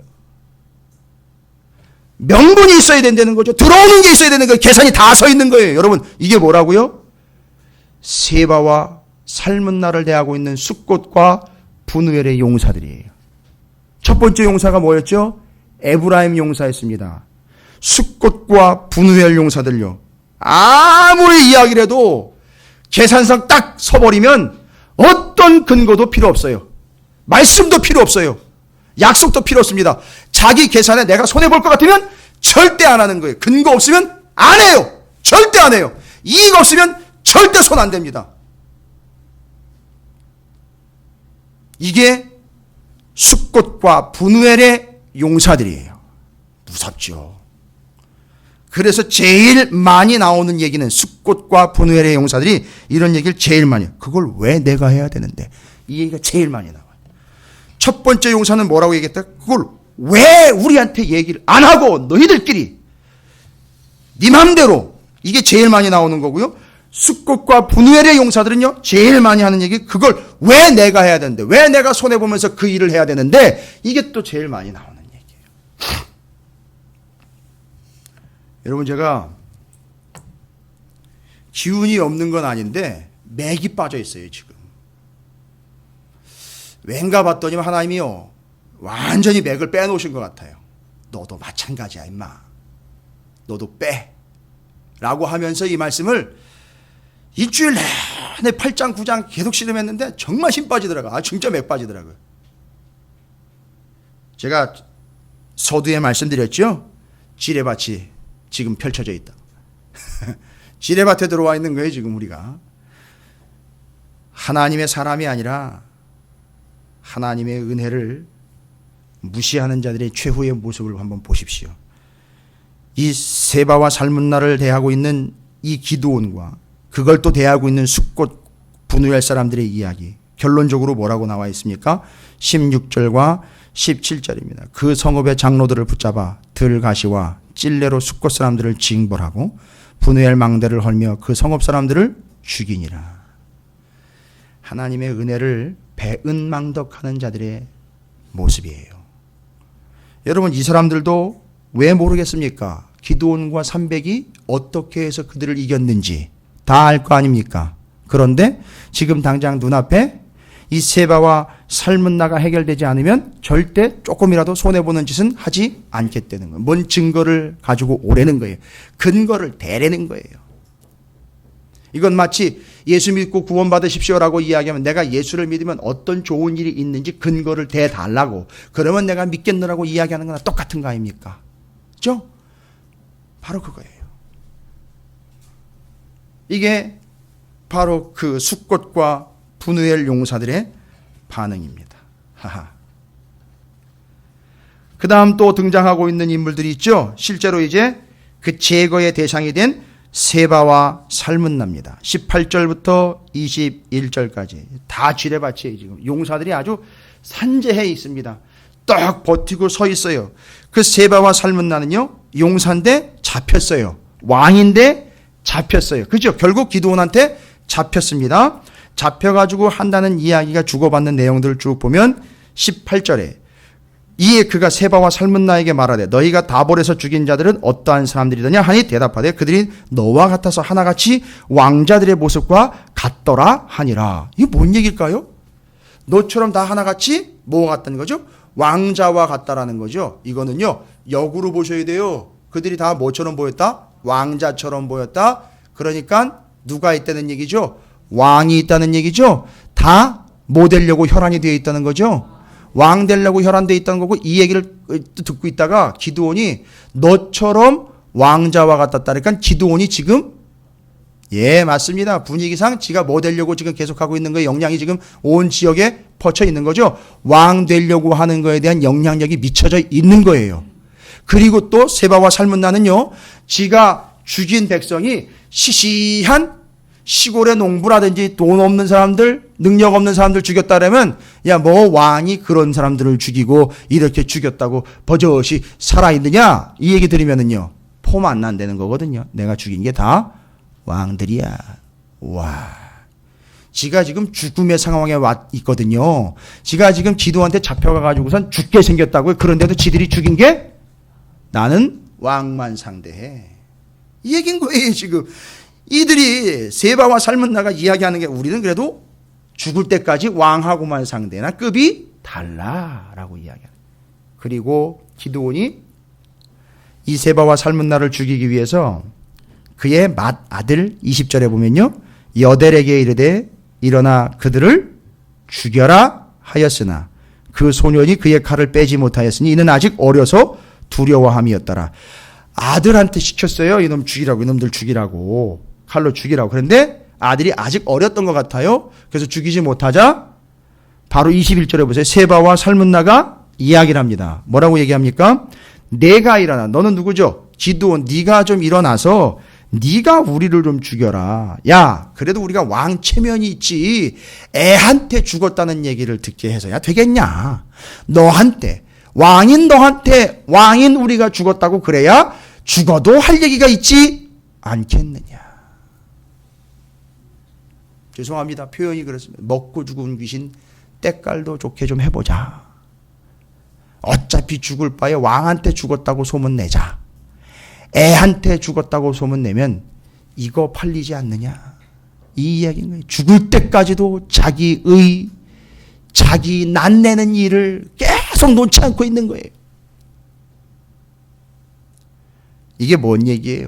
명분이 있어야 된다는 거죠. 들어오는 게 있어야 되는 거예요. 계산이 다 서 있는 거예요. 여러분, 이게 뭐라고요? 세바와 살문나를 대하고 있는 숫꽃과 분우엘의 용사들이에요. 첫 번째 용사가 뭐였죠? 에브라임 용사였습니다. 숫꽃과 분우엘 용사들요. 아무리 이야기를 해도 계산상 딱 서버리면 어떤 근거도 필요 없어요. 말씀도 필요 없어요. 약속도 필요 없습니다. 자기 계산에 내가 손해볼 것 같으면 절대 안 하는 거예요. 근거 없으면 안 해요. 절대 안 해요. 이익 없으면 절대 손 안 댑니다. 이게 숫꽃과 분우엘의 용사들이에요. 무섭죠. 그래서 제일 많이 나오는 얘기는 숫꽃과 분우엘의 용사들이 이런 얘기를 제일 많이 해요. 그걸 왜 내가 해야 되는데? 이 얘기가 제일 많이 나와요. 첫 번째 용사는 뭐라고 얘기했다? 그걸 왜 우리한테 얘기를 안 하고 너희들끼리 네 맘대로, 이게 제일 많이 나오는 거고요. 숫꽃과 분우엘의 용사들은요, 제일 많이 하는 얘기, 그걸 왜 내가 해야 되는데, 왜 내가 손해보면서 그 일을 해야 되는데, 이게 또 제일 많이 나오는 얘기예요. 여러분, 제가 기운이 없는 건 아닌데 맥이 빠져 있어요 지금. 왠가 봤더니 하나님이요, 완전히 맥을 빼놓으신 것 같아요. 너도 마찬가지야 임마, 너도 빼 라고 하면서 이 말씀을 일주일 내내 8장 9장 계속 씨름했는데 정말 힘 빠지더라고요. 진짜 맥 빠지더라고요. 제가 서두에 말씀드렸죠, 지뢰밭이 지금 펼쳐져 있다. 지뢰밭에 들어와 있는 거예요 지금 우리가. 하나님의 사람이 아니라 하나님의 은혜를 무시하는 자들의 최후의 모습을 한번 보십시오. 이 세바와 살문나를 대하고 있는 이 기드온과 그걸 또 대하고 있는 숫꽃 분우엘 사람들의 이야기, 결론적으로 뭐라고 나와 있습니까? 16절과 17절입니다. 그 성읍의 장로들을 붙잡아 들가시와 찔레로 숫꽃 사람들을 징벌하고 분우엘 망대를 헐며 그 성읍 사람들을 죽이니라. 하나님의 은혜를 배은망덕하는 자들의 모습이에요. 여러분, 이 사람들도 왜 모르겠습니까? 기드온과 300이 어떻게 해서 그들을 이겼는지 다 알 거 아닙니까? 그런데 지금 당장 눈앞에 이 세바와 살문나가 해결되지 않으면 절대 조금이라도 손해보는 짓은 하지 않겠다는 거예요. 뭔 증거를 가지고 오라는 거예요. 근거를 대라는 거예요. 이건 마치 예수 믿고 구원받으십시오라고 이야기하면 내가 예수를 믿으면 어떤 좋은 일이 있는지 근거를 대달라고, 그러면 내가 믿겠노라고 이야기하는 거나 똑같은 거 아닙니까? 그렇죠? 바로 그거예요. 이게 바로 그 숫꽃과 분우엘 용사들의 반응입니다. 그 다음 또 등장하고 있는 인물들이 있죠. 실제로 이제 그 제거의 대상이 된 세바와 살문나입니다. 18절부터 21절까지 다 지뢰밭이에요. 지금 용사들이 아주 산재해 있습니다. 딱 버티고 서 있어요. 그 세바와 살문나는요, 용사인데 잡혔어요. 왕인데 잡혔어요. 그죠? 결국 기드온한테 잡혔습니다. 잡혀가지고 한다는 이야기가 주고받는 내용들을 쭉 보면 18절에 이에 그가 세바와 살문나에게 말하되 너희가 다볼에서 죽인 자들은 어떠한 사람들이더냐 하니 대답하되 그들이 너와 같아서 하나같이 왕자들의 모습과 같더라 하니라. 이게 뭔 얘기일까요? 너처럼 다 하나같이 뭐가 같다는 거죠? 왕자와 같다라는 거죠. 이거는요, 역으로 보셔야 돼요. 그들이 다 뭐처럼 보였다? 왕자처럼 보였다. 그러니까 누가 있다는 얘기죠? 왕이 있다는 얘기죠. 다 뭐 되려고 혈안이 되어 있다는 거죠. 왕 되려고 혈안되어 있다는 거고, 이 얘기를 듣고 있다가 기드온이 너처럼 왕자와 같았다니까 기드온이 지금, 예 맞습니다, 분위기상 지가 뭐 되려고 지금 계속하고 있는 거예요. 영향이 지금 온 지역에 퍼져 있는 거죠. 왕 되려고 하는 거에 대한 영향력이 미쳐져 있는 거예요. 그리고 또 세바와 살문나는요, 지가 죽인 백성이 시시한 시골의 농부라든지 돈 없는 사람들, 능력 없는 사람들 죽였다라면 야, 뭐 왕이 그런 사람들을 죽이고 이렇게 죽였다고 버젓이 살아있느냐, 이 얘기 들으면은요 폼 안 난다는 거거든요. 내가 죽인 게 다 왕들이야. 와, 지가 지금 죽음의 상황에 와 있거든요. 지가 지금 기도한테 잡혀가가지고선 죽게 생겼다고요. 그런데도 지들이 죽인 게 나는 왕만 상대해, 이 얘기인 거예요. 지금 이들이 세바와 살문나가 이야기하는 게 우리는 그래도 죽을 때까지 왕하고만 상대나 급이 달라라고 이야기하는. 그리고 기드온이 이 세바와 살문나를 죽이기 위해서 그의 맏아들 20절에 보면요, 여델에게 이르되 일어나 그들을 죽여라 하였으나 그 소년이 그의 칼을 빼지 못하였으니 이는 아직 어려서 두려워함이었더라. 아들한테 시켰어요. 이놈 죽이라고, 이놈들 죽이라고, 칼로 죽이라고. 그런데 아들이 아직 어렸던 것 같아요. 그래서 죽이지 못하자 바로 21절에 보세요. 세바와 살문나가 이야기를 합니다. 뭐라고 얘기합니까? 내가 일어나, 너는 누구죠? 기드온, 네가 좀 일어나서 네가 우리를 좀 죽여라. 야, 그래도 우리가 왕 체면이 있지. 애한테 죽었다는 얘기를 듣게 해서야 되겠냐. 너한테, 왕인 너한테 왕인 우리가 죽었다고 그래야 죽어도 할 얘기가 있지 않겠느냐. 죄송합니다. 표현이 그렇습니다. 먹고 죽은 귀신 때깔도 좋게 좀 해보자. 어차피 죽을 바에 왕한테 죽었다고 소문내자. 애한테 죽었다고 소문내면 이거 팔리지 않느냐. 이 이야기인 거예요. 죽을 때까지도 자기 낫내는 일을 계속 놓지 않고 있는 거예요. 이게 뭔 얘기예요?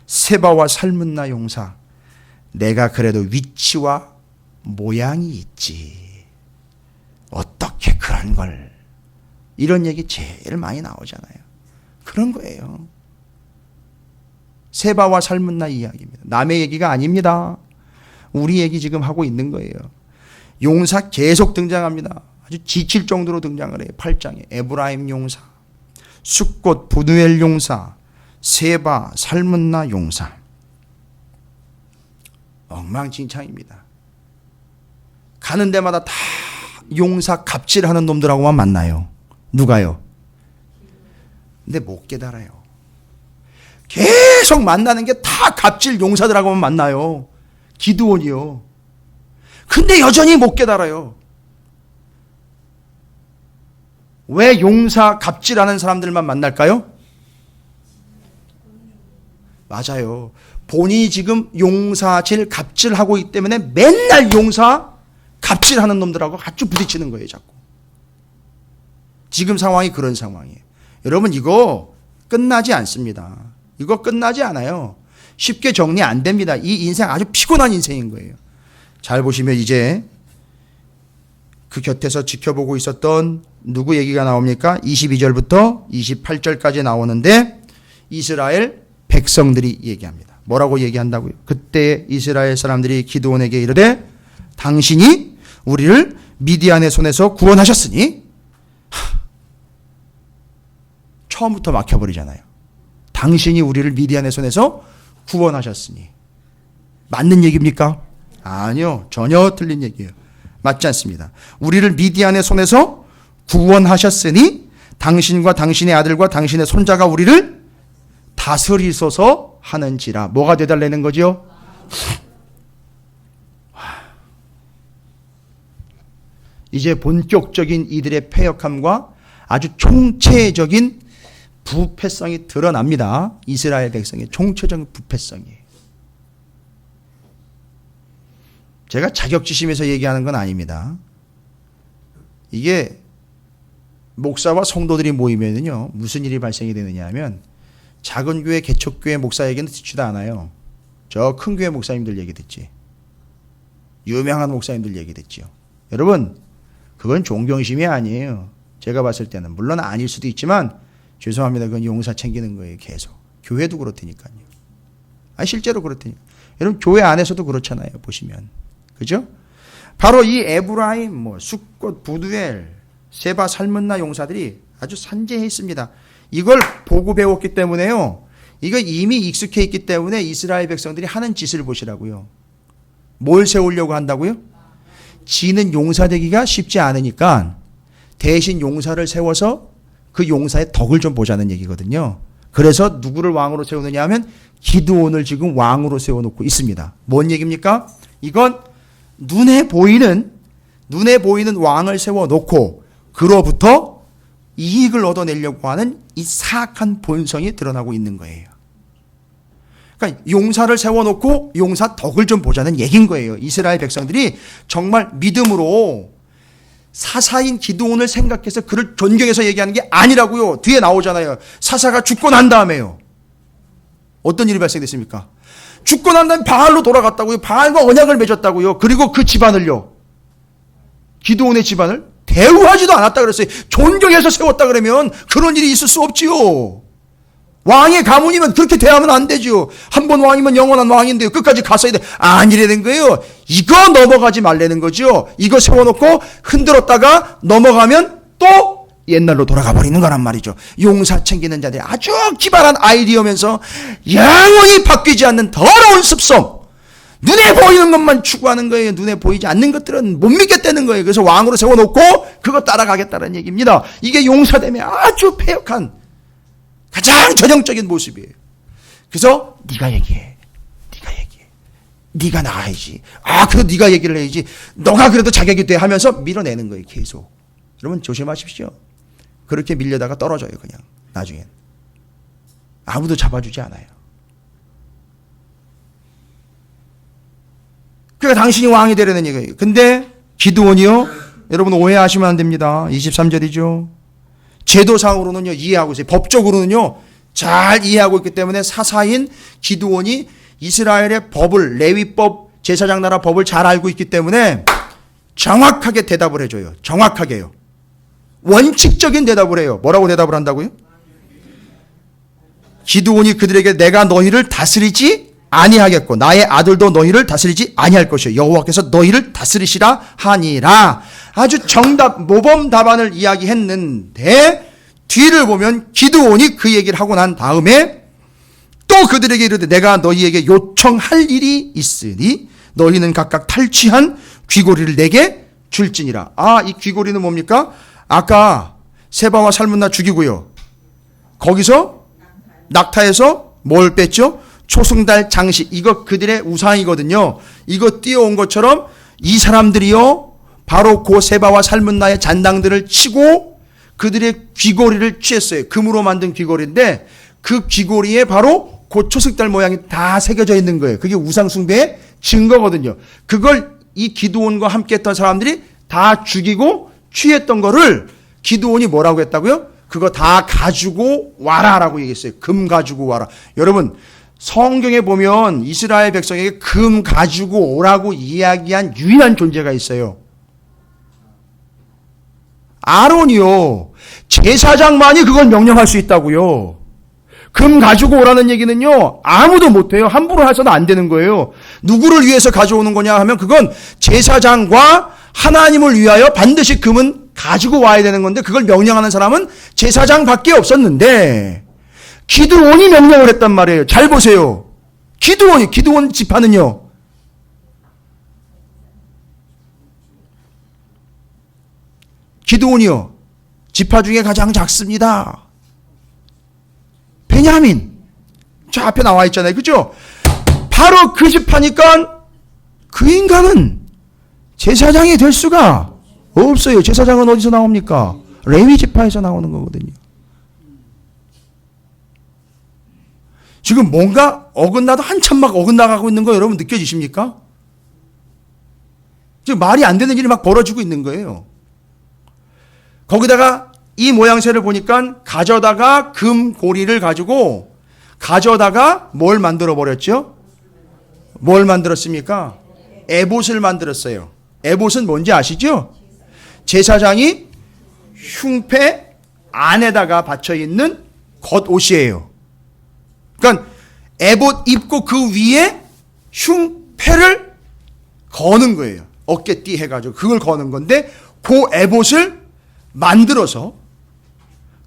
세바와 살문나 용사, 내가 그래도 위치와 모양이 있지. 어떻게 그런 걸. 이런 얘기 제일 많이 나오잖아요. 그런 거예요. 세바와 살문나 이야기입니다. 남의 얘기가 아닙니다. 우리 얘기 지금 하고 있는 거예요. 용사 계속 등장합니다. 아주 지칠 정도로 등장을 해요. 8장에 에브라임 용사, 숫꽃 부두엘 용사, 세바 살문나 용사. 엉망진창입니다. 가는 데마다 다 용사 갑질하는 놈들하고만 만나요. 누가요? 근데 못 깨달아요. 계속 만나는 게 다 갑질 용사들하고만 만나요. 기드온이요. 근데 여전히 못 깨달아요. 왜 용사 갑질하는 사람들만 만날까요? 맞아요. 본인이 지금 용사질 갑질하고 있기 때문에 맨날 용사 갑질하는 놈들하고 아주 부딪히는 거예요. 자꾸. 지금 상황이 그런 상황이에요. 여러분 이거 끝나지 않습니다. 이거 끝나지 않아요. 쉽게 정리 안 됩니다. 이 인생 아주 피곤한 인생인 거예요. 잘 보시면 이제 그 곁에서 지켜보고 있었던 누구 얘기가 나옵니까? 22절부터 28절까지 나오는데 이스라엘 백성들이 얘기합니다. 뭐라고 얘기한다고요? 그때 이스라엘 사람들이 기드온에게 이르되 당신이 우리를 미디안의 손에서 구원하셨으니 처음부터 막혀버리잖아요. 당신이 우리를 미디안의 손에서 구원하셨으니 맞는 얘기입니까? 아니요. 전혀 틀린 얘기예요. 맞지 않습니다. 우리를 미디안의 손에서 구원하셨으니 당신과 당신의 아들과 당신의 손자가 우리를 다스리소서 하는지라. 뭐가 되달라는 거죠? 이제 본격적인 이들의 패역함과 아주 총체적인 부패성이 드러납니다. 이스라엘 백성의 총체적인 부패성이. 제가 자격지심에서 얘기하는 건 아닙니다. 이게 목사와 성도들이 모이면요 무슨 일이 발생이 되느냐 하면 작은 교회 개척교회 목사 얘기는 듣지도 않아요. 저 큰 교회 목사님들 얘기 듣지. 유명한 목사님들 얘기 듣죠. 여러분 그건 존경심이 아니에요. 제가 봤을 때는 물론 아닐 수도 있지만 죄송합니다. 그건 용사 챙기는 거예요. 계속. 교회도 그렇다니까요. 실제로 그렇다니까. 여러분 교회 안에서도 그렇잖아요. 보시면. 그죠? 바로 이 에브라임, 숫꽃, 부두엘, 세바, 살문나 용사들이 아주 산재해 있습니다. 이걸 보고 배웠기 때문에요. 이거 이미 익숙해 있기 때문에 이스라엘 백성들이 하는 짓을 보시라고요. 뭘 세우려고 한다고요? 지는 용사 되기가 쉽지 않으니까 대신 용사를 세워서 그 용사의 덕을 좀 보자는 얘기거든요. 그래서 누구를 왕으로 세우느냐 하면 기드온을 지금 왕으로 세워놓고 있습니다. 뭔 얘기입니까? 이건 눈에 보이는 왕을 세워놓고 그로부터 이익을 얻어내려고 하는 이 사악한 본성이 드러나고 있는 거예요. 그러니까 용사를 세워놓고 용사 덕을 좀 보자는 얘기인 거예요. 이스라엘 백성들이 정말 믿음으로 사사인 기드온을 생각해서 그를 존경해서 얘기하는 게 아니라고요. 뒤에 나오잖아요. 사사가 죽고 난 다음에요. 어떤 일이 발생됐습니까? 죽고 난 다음에 바알로 돌아갔다고요. 바알과 언약을 맺었다고요. 그리고 그 집안을요. 기드온의 집안을 대우하지도 않았다 그랬어요. 존경해서 세웠다 그러면 그런 일이 있을 수 없지요. 왕의 가문이면 그렇게 대하면 안 되죠. 한 번 왕이면 영원한 왕인데요. 끝까지 갔어야 돼. 아니라는 거예요. 이거 넘어가지 말라는 거죠. 이거 세워놓고 흔들었다가 넘어가면 또 옛날로 돌아가 버리는 거란 말이죠. 용사 챙기는 자들이 아주 기발한 아이디어면서 영원히 바뀌지 않는 더러운 습성. 눈에 보이는 것만 추구하는 거예요. 눈에 보이지 않는 것들은 못 믿겠다는 거예요. 그래서 왕으로 세워놓고 그거 따라가겠다는 얘기입니다. 이게 용사됨의 아주 폐역한 가장 전형적인 모습이에요. 그래서 네가 얘기해. 네가 나가야지. 그래도 네가 얘기를 해야지. 너가 그래도 자격이 돼 하면서 밀어내는 거예요. 계속. 여러분 조심하십시오. 그렇게 밀려다가 떨어져요. 그냥 나중엔. 아무도 잡아주지 않아요. 그러니까 당신이 왕이 되려는 얘기예요. 근데 기드온이요. 여러분 오해하시면 안 됩니다. 23절이죠. 제도상으로는요. 이해하고 있어요. 법적으로는요. 잘 이해하고 있기 때문에 사사인 기드온이 이스라엘의 법을 레위법 제사장 나라 법을 잘 알고 있기 때문에 정확하게 대답을 해줘요. 정확하게요. 원칙적인 대답을 해요. 뭐라고 대답을 한다고요? 기드온이 그들에게 내가 너희를 다스리지 아니하겠고 나의 아들도 너희를 다스리지 아니할 것이요 여호와께서 너희를 다스리시라 하니라. 아주 정답 모범 답안을 이야기했는데 뒤를 보면 기드온이 그 얘기를 하고 난 다음에 또 그들에게 이르되 내가 너희에게 요청할 일이 있으니 너희는 각각 탈취한 귀고리를 내게 줄지니라. 이 귀고리는 뭡니까? 아까 세바와 살문나 죽이고요. 거기서 낙타에서 뭘 뺐죠? 초승달 장식. 이거 그들의 우상이거든요. 이거 띄어온 것처럼 이 사람들이요. 바로 그 세바와 살문나의 잔당들을 치고 그들의 귀고리를 취했어요. 금으로 만든 귀고리인데 그 귀고리에 바로 그 초승달 모양이 다 새겨져 있는 거예요. 그게 우상 숭배의 증거거든요. 그걸 이 기드온과 함께 했던 사람들이 다 죽이고 취했던 거를 기드온이 뭐라고 했다고요? 그거 다 가지고 와라라고 얘기했어요. 금 가지고 와라. 여러분 성경에 보면 이스라엘 백성에게 금 가지고 오라고 이야기한 유일한 존재가 있어요. 아론이요. 제사장만이 그걸 명령할 수 있다고요. 금 가지고 오라는 얘기는요. 아무도 못해요. 함부로 해서는 안 되는 거예요. 누구를 위해서 가져오는 거냐 하면 그건 제사장과 하나님을 위하여 반드시 금은 가지고 와야 되는 건데 그걸 명령하는 사람은 제사장밖에 없었는데 기드온이 명령을 했단 말이에요. 잘 보세요. 기드온 지파는요. 기드온이요. 지파 중에 가장 작습니다. 베냐민. 저 앞에 나와 있잖아요. 그죠? 바로 그 지파니까 그 인간은 제사장이 될 수가 없어요. 제사장은 어디서 나옵니까? 레위 지파에서 나오는 거거든요. 지금 뭔가 어긋나도 한참 막 어긋나가고 있는 거 여러분 느껴지십니까? 지금 말이 안 되는 일이 막 벌어지고 있는 거예요. 거기다가 이 모양새를 보니까 가져다가 금 고리를 가지고 가져다가 뭘 만들어 버렸죠? 뭘 만들었습니까? 에봇을 만들었어요. 에봇은 뭔지 아시죠? 제사장이 흉패 안에다가 받쳐 있는 겉옷이에요. 그러니까 에봇 입고 그 위에 흉패를 거는 거예요. 어깨띠 해가지고 그걸 거는 건데 그 에봇을 만들어서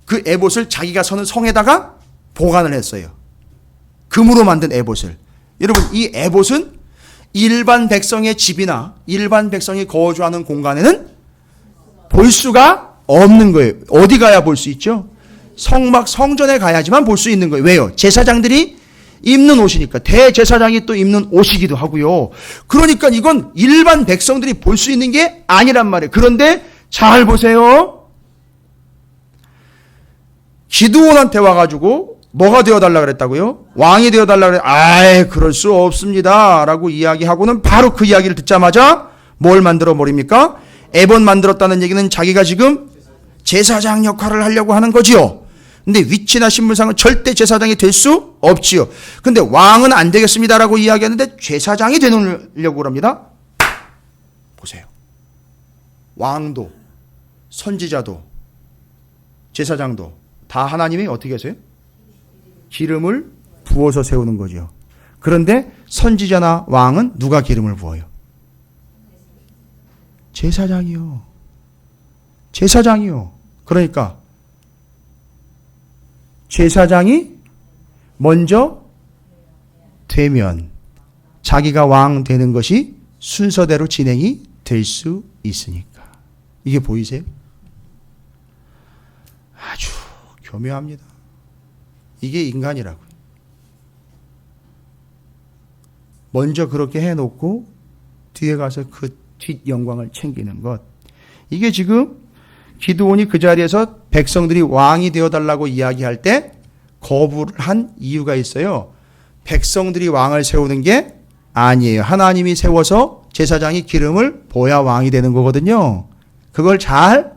그 에봇을 자기가 서는 성에다가 보관을 했어요. 금으로 만든 에봇을. 여러분 이 에봇은 일반 백성의 집이나 일반 백성이 거주하는 공간에는 볼 수가 없는 거예요. 어디 가야 볼 수 있죠? 성전에 가야지만 볼 수 있는 거예요. 왜요? 제사장들이 입는 옷이니까. 대제사장이 또 입는 옷이기도 하고요. 그러니까 이건 일반 백성들이 볼 수 있는 게 아니란 말이에요. 그런데 잘 보세요. 기드온한테 와가지고 뭐가 되어달라 그랬다고요? 왕이 되어달라 그래. 그럴 수 없습니다. 라고 이야기하고는 바로 그 이야기를 듣자마자 뭘 만들어 버립니까? 에봇 만들었다는 얘기는 자기가 지금 제사장 역할을 하려고 하는 거지요. 근데 위치나 신분상은 절대 제사장이 될 수 없지요. 근데 왕은 안 되겠습니다라고 이야기하는데 제사장이 되려고 합니다. 보세요. 왕도, 선지자도, 제사장도 다 하나님이 어떻게 하세요? 기름을 부어서 세우는 거죠. 그런데 선지자나 왕은 누가 기름을 부어요? 제사장이요. 제사장이요. 그러니까 제사장이 먼저 되면 자기가 왕 되는 것이 순서대로 진행이 될 수 있으니까. 이게 보이세요? 아주 교묘합니다. 이게 인간이라고요. 먼저 그렇게 해놓고 뒤에 가서 그 뒷 영광을 챙기는 것. 이게 지금 기드온이 그 자리에서 백성들이 왕이 되어달라고 이야기할 때 거부를 한 이유가 있어요. 백성들이 왕을 세우는 게 아니에요. 하나님이 세워서 제사장이 기름을 부어야 왕이 되는 거거든요. 그걸 잘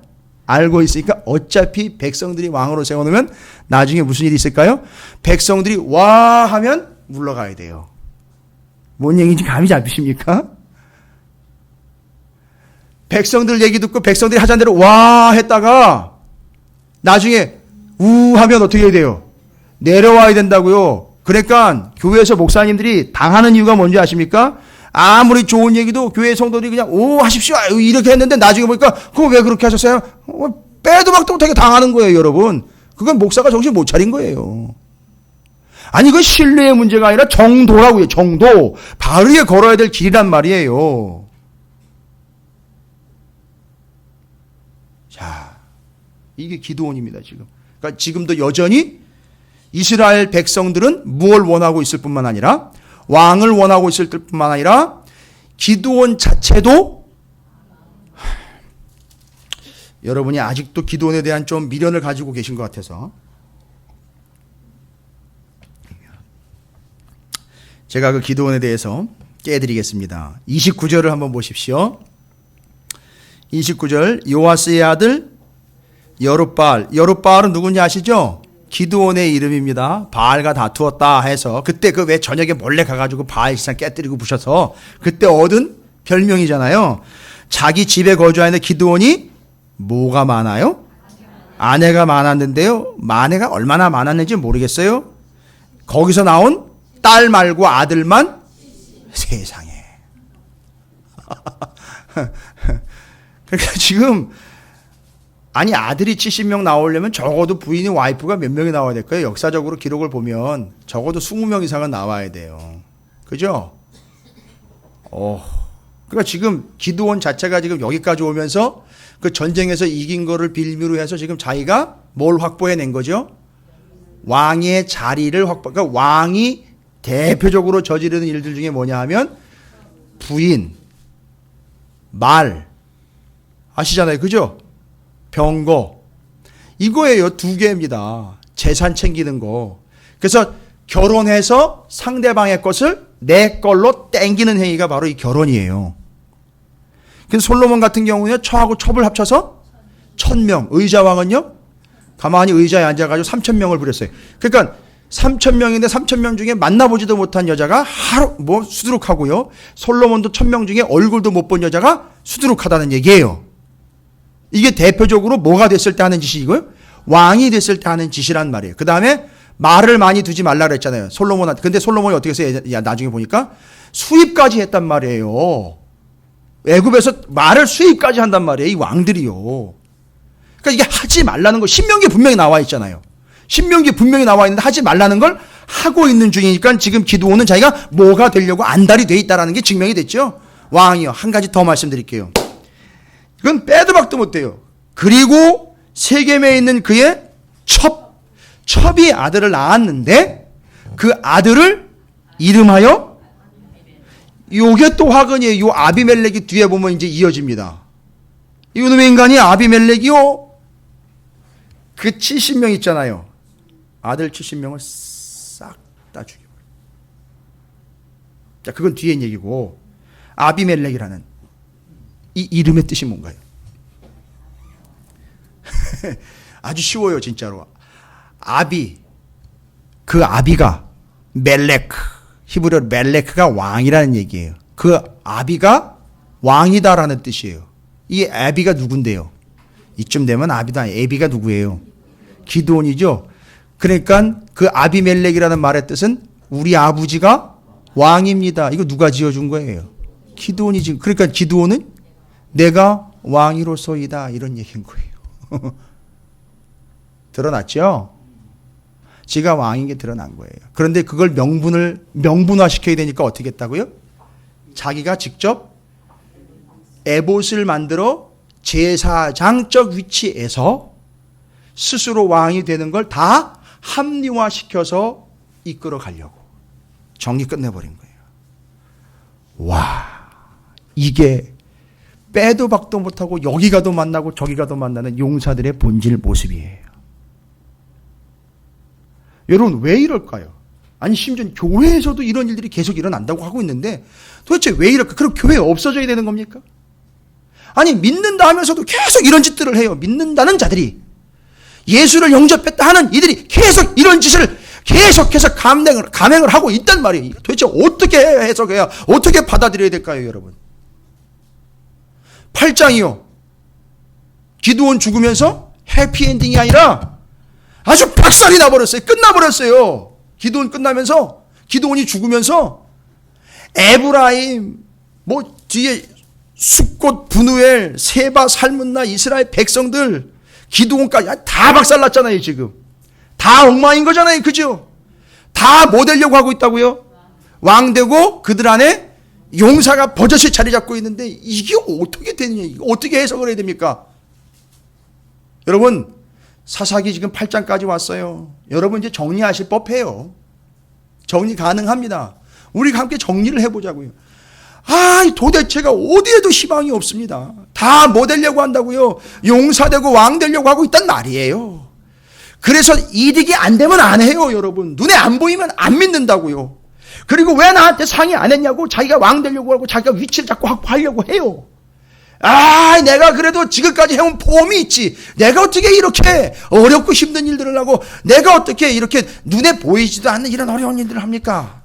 알고 있으니까 어차피 백성들이 왕으로 세워놓으면 나중에 무슨 일이 있을까요? 백성들이 와 하면 물러가야 돼요. 뭔 얘기인지 감이 잡히십니까? 백성들 얘기 듣고 백성들이 하자는 대로 와 했다가 나중에 우 하면 어떻게 해야 돼요? 내려와야 된다고요. 그러니까 교회에서 목사님들이 당하는 이유가 뭔지 아십니까? 아무리 좋은 얘기도 교회 성도들이 그냥 오 하십시오 이렇게 했는데 나중에 보니까 그거 왜 그렇게 하셨어요? 빼도 박도 못하게 당하는 거예요, 여러분. 그건 목사가 정신 못 차린 거예요. 아니 이건 신뢰의 문제가 아니라 정도라고요. 정도. 바르게 걸어야 될 길이란 말이에요. 자, 이게 기드온입니다, 지금. 그러니까 지금도 여전히 이스라엘 백성들은 무엇을 원하고 있을 뿐만 아니라 왕을 원하고 있을 뿐만 아니라 기드온 자체도 여러분이 아직도 기드온에 대한 좀 미련을 가지고 계신 것 같아서 제가 그 기드온에 대해서 깨드리겠습니다. 29절을 한번 보십시오. 29절 요아스의 아들 여룻바알. 여룻바알은 누군지 아시죠? 기드온의 이름입니다. 바알과 다투었다 해서 그때 그 왜 저녁에 몰래 가가지고 바알 신상 깨뜨리고 부셔서 그때 얻은 별명이잖아요. 자기 집에 거주하는 기드온이 뭐가 많아요? 아내가 많았는데요. 아내가 얼마나 많았는지 모르겠어요. 거기서 나온 딸 말고 아들만 세상에. 그러니까 지금 아니 아들이 70명 나오려면 적어도 부인이 와이프가 몇 명이 나와야 될까요? 역사적으로 기록을 보면 적어도 20명 이상은 나와야 돼요. 그죠? 그러니까 지금 기드온 자체가 지금 여기까지 오면서 그 전쟁에서 이긴 거를 빌미로 해서 지금 자기가 뭘 확보해낸 거죠? 왕의 자리를 그러니까 왕이 대표적으로 저지르는 일들 중에 뭐냐 하면 부인, 말, 아시잖아요. 그죠? 병거. 이거예요. 두 개입니다. 재산 챙기는 거. 그래서 결혼해서 상대방의 것을 내 걸로 땡기는 행위가 바로 이 결혼이에요. 그래서 솔로몬 같은 경우는 처하고 첩을 합쳐서 1000명. 의자왕은요? 가만히 의자에 앉아가지고 3000명을 부렸어요. 그러니까 3000명인데 3000명 중에 만나보지도 못한 여자가 하루 수두룩하고요. 솔로몬도 1000명 중에 얼굴도 못 본 여자가 수두룩하다는 얘기예요. 이게 대표적으로 뭐가 됐을 때 하는 짓이고요. 왕이 됐을 때 하는 짓이란 말이에요. 그 다음에 말을 많이 두지 말라 그랬잖아요. 솔로몬한테. 근데 솔로몬이 어떻게 했어요? 나중에 보니까 수입까지 했단 말이에요. 애굽에서 말을 수입까지 한단 말이에요. 이 왕들이요. 그러니까 이게 하지 말라는 거 신명기에 분명히 나와 있잖아요. 신명기에 분명히 나와 있는데 하지 말라는 걸 하고 있는 중이니까 지금 기드온은 자기가 뭐가 되려고 안달이 돼 있다는 게 증명이 됐죠. 왕이요. 한 가지 더 말씀드릴게요. 이건 빼도 박도 못돼요. 그리고 세겜에 있는 그의 첩이 아들을 낳았는데 그 아들을 이름하여 요게 또 화근이에요. 요 아비멜렉이 뒤에 보면 이제 이어집니다. 이놈의 인간이 아비멜렉이요. 그 70명 있잖아요. 아들 70명을 싹 다 죽여버려요. 자, 그건 뒤에 있는 얘기고 아비멜렉이라는 이 이름의 뜻이 뭔가요? 아주 쉬워요, 진짜로. 그 아비가 멜렉, 히브리어로 멜렉가 왕이라는 얘기예요. 그 아비가 왕이다라는 뜻이에요. 이 아비가 누군데요? 이쯤 되면 아비가 누구예요? 기드온이죠. 그러니까 그 아비멜렉이라는 말의 뜻은 우리 아버지가 왕입니다. 이거 누가 지어준 거예요? 기드온이 지금. 그러니까 기드온은 내가 왕이로소이다 이런 얘기인 거예요. 드러났죠? 지가 왕인 게 드러난 거예요. 그런데 그걸 명분화시켜야 되니까 어떻게 했다고요? 자기가 직접 에봇을 만들어 제사장적 위치에서 스스로 왕이 되는 걸 다 합리화시켜서 이끌어 가려고 정리 끝내버린 거예요. 와, 이게 빼도 박도 못하고 여기 가도 만나고 저기 가도 만나는 용사들의 본질 모습이에요. 여러분 왜 이럴까요? 아니 심지어 교회에서도 이런 일들이 계속 일어난다고 하고 있는데 도대체 왜 이럴까? 그럼 교회 없어져야 되는 겁니까? 아니 믿는다 하면서도 계속 이런 짓들을 해요. 믿는다는 자들이 예수를 영접했다 하는 이들이 계속 이런 짓을 계속해서 감행을 하고 있단 말이에요. 도대체 어떻게 해석해야 어떻게 받아들여야 될까요, 여러분? 8장이요. 기드온 죽으면서 해피엔딩이 아니라 아주 박살이 나버렸어요. 끝나버렸어요. 기드온 끝나면서 기드온이 죽으면서 에브라임 뭐 뒤에 숫곳 분우엘 세바 살문나 이스라엘 백성들 기드온까지 다 박살났잖아요. 지금 다 엉망인 거잖아요. 그죠? 다 뭐 되려고 하고 있다고요? 왕 되고 그들 안에 용사가 버젓이 자리 잡고 있는데 이게 어떻게 되느냐, 이거 어떻게 해석을 해야 됩니까? 여러분 사사기 지금 8장까지 왔어요. 여러분 이제 정리하실 법해요. 정리 가능합니다. 우리가 함께 정리를 해보자고요. 도대체가 어디에도 희망이 없습니다. 다 뭐 되려고 한다고요? 용사 되고 왕 되려고 하고 있단 말이에요. 그래서 이득이 안 되면 안 해요, 여러분. 눈에 안 보이면 안 믿는다고요. 그리고 왜 나한테 상의 안 했냐고 자기가 왕 되려고 하고 자기가 위치를 자꾸 확보하려고 해요. 내가 그래도 지금까지 해온 보험이 있지. 내가 어떻게 이렇게 어렵고 힘든 일들을 하고 내가 어떻게 이렇게 눈에 보이지도 않는 이런 어려운 일들을 합니까?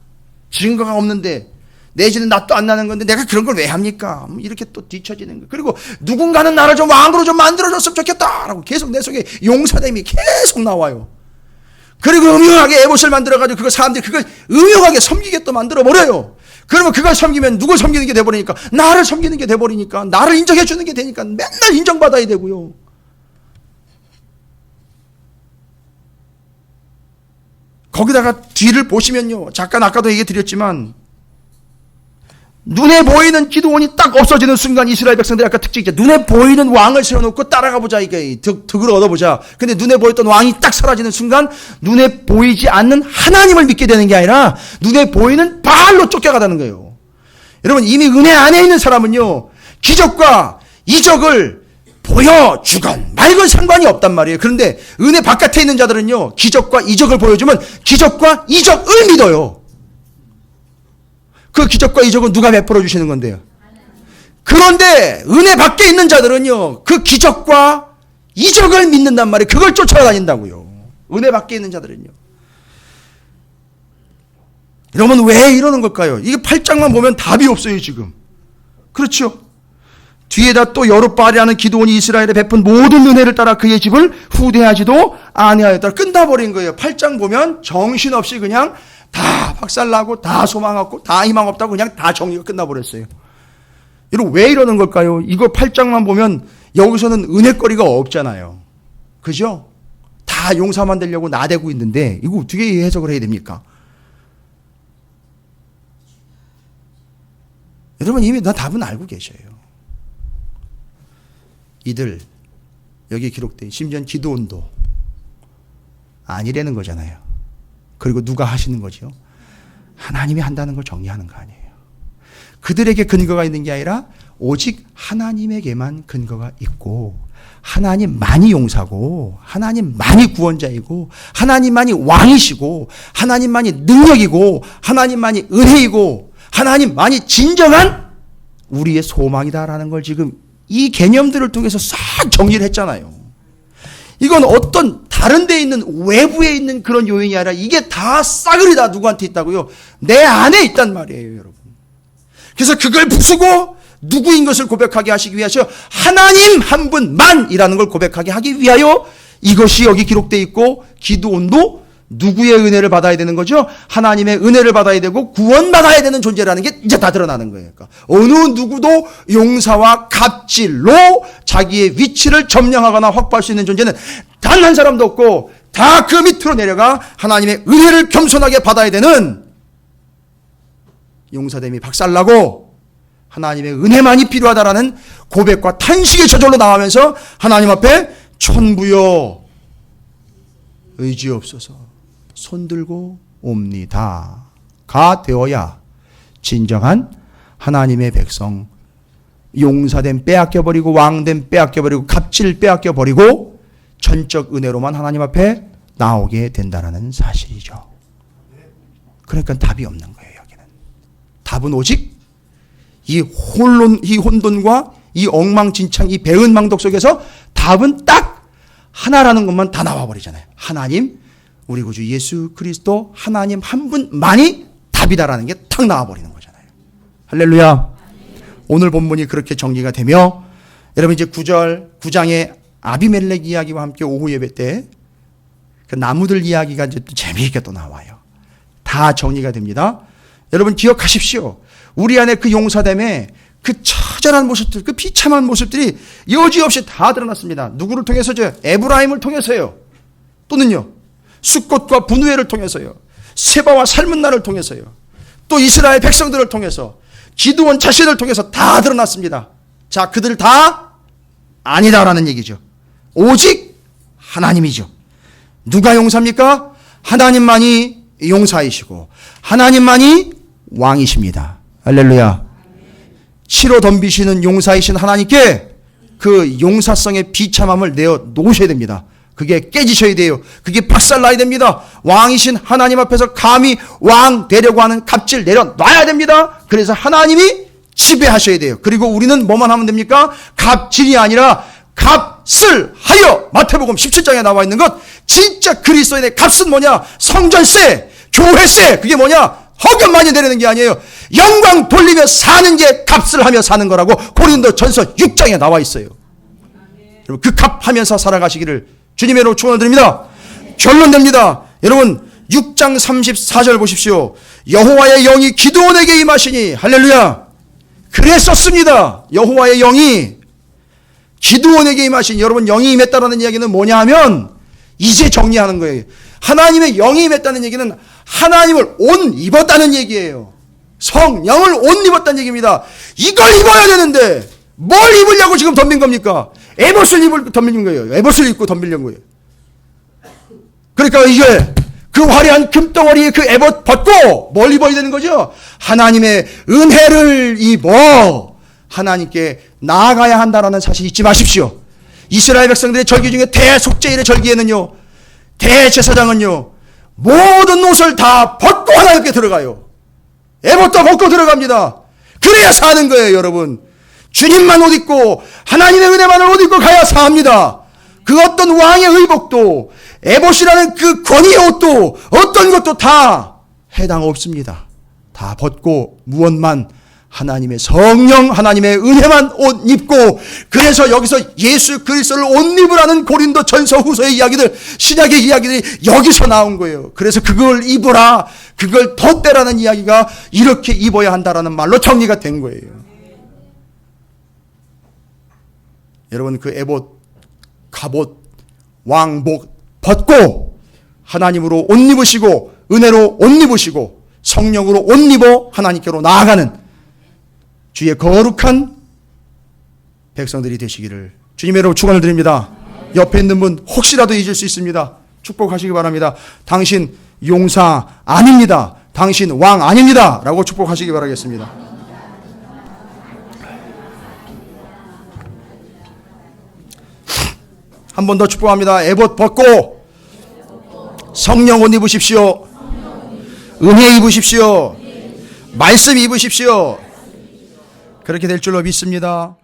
증거가 없는데 내지는 낯도 안 나는 건데 내가 그런 걸 왜 합니까? 이렇게 또 뒤처지는 거. 그리고 누군가는 나를 좀 왕으로 좀 만들어줬으면 좋겠다라고 계속 내 속에 용사됨이 계속 나와요. 그리고 음흉하게 에봇을 만들어가지고 그걸 사람들이 그걸 음흉하게 섬기게 또 만들어버려요. 그러면 그걸 섬기면 누굴 섬기는 게 돼버리니까 나를 섬기는 게 돼버리니까 나를 인정해주는 게 되니까 맨날 인정받아야 되고요. 거기다가 뒤를 보시면요. 잠깐 아까도 얘기 드렸지만 눈에 보이는 기드온이 딱 없어지는 순간 이스라엘 백성들이 아까 특징이죠. 눈에 보이는 왕을 세워놓고 따라가 보자. 이게 득을 얻어보자. 근데 눈에 보였던 왕이 딱 사라지는 순간 눈에 보이지 않는 하나님을 믿게 되는 게 아니라 눈에 보이는 바알로 쫓겨가다는 거예요. 여러분 이미 은혜 안에 있는 사람은요. 기적과 이적을 보여주건 말건 상관이 없단 말이에요. 그런데 은혜 바깥에 있는 자들은요. 기적과 이적을 보여주면 기적과 이적을 믿어요. 그 기적과 이적은 누가 베풀어 주시는 건데요? 그런데 은혜 밖에 있는 자들은요. 그 기적과 이적을 믿는단 말이에요. 그걸 쫓아다닌다고요. 은혜 밖에 있는 자들은요. 여러분 왜 이러는 걸까요? 이게 8장만 보면 답이 없어요 지금. 그렇죠? 뒤에다 또 여룻바알이라는 기드온이 이스라엘에 베푼 모든 은혜를 따라 그의 집을 후대하지도 아니하였다. 끝나버린 거예요. 8장 보면 정신없이 그냥 다 박살나고 다 소망 없고 다 희망 없다고 그냥 다 정리가 끝나버렸어요. 여러분 왜 이러는 걸까요? 이거 8장만 보면 여기서는 은혜거리가 없잖아요. 그죠? 다 용사만 되려고 나대고 있는데 이거 어떻게 해석을 해야 됩니까? 여러분 이미 답은 알고 계셔요. 이들 여기 기록된 심지어 기드온도 아니라는 거잖아요. 그리고 누가 하시는 거죠? 하나님이 한다는 걸 정리하는 거 아니에요. 그들에게 근거가 있는 게 아니라 오직 하나님에게만 근거가 있고 하나님만이 용사고 하나님만이 구원자이고 하나님만이 왕이시고 하나님만이 능력이고 하나님만이 은혜이고 하나님만이 진정한 우리의 소망이다라는 걸 지금 이 개념들을 통해서 싹 정리를 했잖아요. 이건 어떤 다른 데 있는 외부에 있는 그런 요인이 아니라 이게 다 싸그리 다 누구한테 있다고요? 내 안에 있단 말이에요, 여러분. 그래서 그걸 부수고 누구인 것을 고백하게 하시기 위하여 하나님 한 분만이라는 걸 고백하게 하기 위하여 이것이 여기 기록되어 있고 기드온도 누구의 은혜를 받아야 되는 거죠? 하나님의 은혜를 받아야 되고 구원받아야 되는 존재라는 게 이제 다 드러나는 거예요. 그러니까 어느 누구도 용사와 갑질로 자기의 위치를 점령하거나 확보할 수 있는 존재는 단 한 사람도 없고 다 그 밑으로 내려가 하나님의 은혜를 겸손하게 받아야 되는 용사됨이 박살나고 하나님의 은혜만이 필요하다라는 고백과 탄식의 저절로 나오면서 하나님 앞에 천부여 의지없어서 손들고 옵니다가 되어야 진정한 하나님의 백성, 용사됨 빼앗겨버리고 왕됨 빼앗겨버리고 갑질 빼앗겨버리고 전적 은혜로만 하나님 앞에 나오게 된다는 사실이죠. 그러니까 답이 없는 거예요. 여기는 답은 오직 이 혼돈과 이 엉망진창, 이 배은망덕 속에서 답은 딱 하나라는 것만 다 나와버리잖아요. 하나님, 우리 구주 예수 그리스도 하나님 한 분만이 답이다라는 게 탁 나와버리는 거잖아요. 할렐루야. 오늘 본문이 그렇게 정리가 되며 여러분 이제 9장의 아비멜렉 이야기와 함께 오후 예배 때 그 나무들 이야기가 이제 또 재미있게 또 나와요. 다 정리가 됩니다. 여러분 기억하십시오. 우리 안에 그 용사됨에 그 처절한 모습들, 그 비참한 모습들이 여지없이 다 드러났습니다. 누구를 통해서죠? 에브라임을 통해서요. 또는요, 숫꽃과 분우회를 통해서요. 세바와 삶은 날을 통해서요. 또 이스라엘 백성들을 통해서, 기드온 자신을 통해서 다 드러났습니다. 자, 그들 다 아니다라는 얘기죠. 오직 하나님이죠. 누가 용사입니까? 하나님만이 용사이시고 하나님만이 왕이십니다. 할렐루야. 치로 덤비시는 용사이신 하나님께 그 용사성의 비참함을 내어 놓으셔야 됩니다. 그게 깨지셔야 돼요. 그게 박살나야 됩니다. 왕이신 하나님 앞에서 감히 왕 되려고 하는 갑질 내려놔야 됩니다. 그래서 하나님이 지배하셔야 돼요. 그리고 우리는 뭐만 하면 됩니까? 갑질이 아니라 값을 하여. 마태복음 17장에 나와 있는 것, 진짜 그리스도인의 값은 뭐냐? 성전세, 교회세. 그게 뭐냐? 헌금 많이 내리는 게 아니에요. 영광 돌리며 사는 게 값을 하며 사는 거라고 고린도전서 6장에 나와 있어요. 여러분 그 값하면서 살아가시기를 주님의 이름으로 축원드립니다. 결론됩니다. 여러분 6장 34절 보십시오. 여호와의 영이 기드온에게 임하시니, 할렐루야. 그랬었습니다. 여호와의 영이 기드온에게 임하시니, 여러분 영이 임했다라는 이야기는 뭐냐 하면 이제 정리하는 거예요. 하나님의 영이 임했다는 얘기는 하나님을 옷 입었다는 얘기예요. 성령을 옷 입었다는 얘기입니다. 이걸 입어야 되는데 뭘 입으려고 지금 덤빈 겁니까? 에봇을 입을 덤빈 거예요. 에봇을 입고 덤비려는 거예요. 그러니까 이게 그 화려한 금덩어리에 그 에봇 벗고 뭘 입어야 되는 거죠? 하나님의 은혜를 입어 하나님께 나아가야 한다라는 사실 잊지 마십시오. 이스라엘 백성들의 절기 중에 대속죄일의 절기에는요, 대제사장은요, 모든 옷을 다 벗고 하나님께 들어가요. 에봇도 벗고 들어갑니다. 그래야 사는 거예요, 여러분. 주님만 옷 입고 하나님의 은혜만을 옷 입고 가야 사합니다. 그 어떤 왕의 의복도, 에봇이라는 그 권위의 옷도, 어떤 것도 다 해당 없습니다. 다 벗고 무엇만, 하나님의 성령, 하나님의 은혜만 옷 입고, 그래서 여기서 예수 그리스도를 옷 입으라는 고린도 전서 후서의 이야기들, 신약의 이야기들이 여기서 나온 거예요. 그래서 그걸 입으라, 그걸 덧대라는 이야기가 이렇게 입어야 한다라는 말로 정리가 된 거예요. 여러분 그 에봇, 갑옷, 왕복 벗고 하나님으로 옷 입으시고 은혜로 옷 입으시고 성령으로 옷 입어 하나님께로 나아가는 주의 거룩한 백성들이 되시기를 주님의 이름으로 축원을 드립니다. 옆에 있는 분 혹시라도 잊을 수 있습니다. 축복하시기 바랍니다. 당신 용사 아닙니다. 당신 왕 아닙니다. 라고 축복하시기 바라겠습니다. 한 번 더 축복합니다. 에봇 벗고 성령 옷 입으십시오. 은혜 입으십시오. 말씀 입으십시오. 그렇게 될 줄로 믿습니다.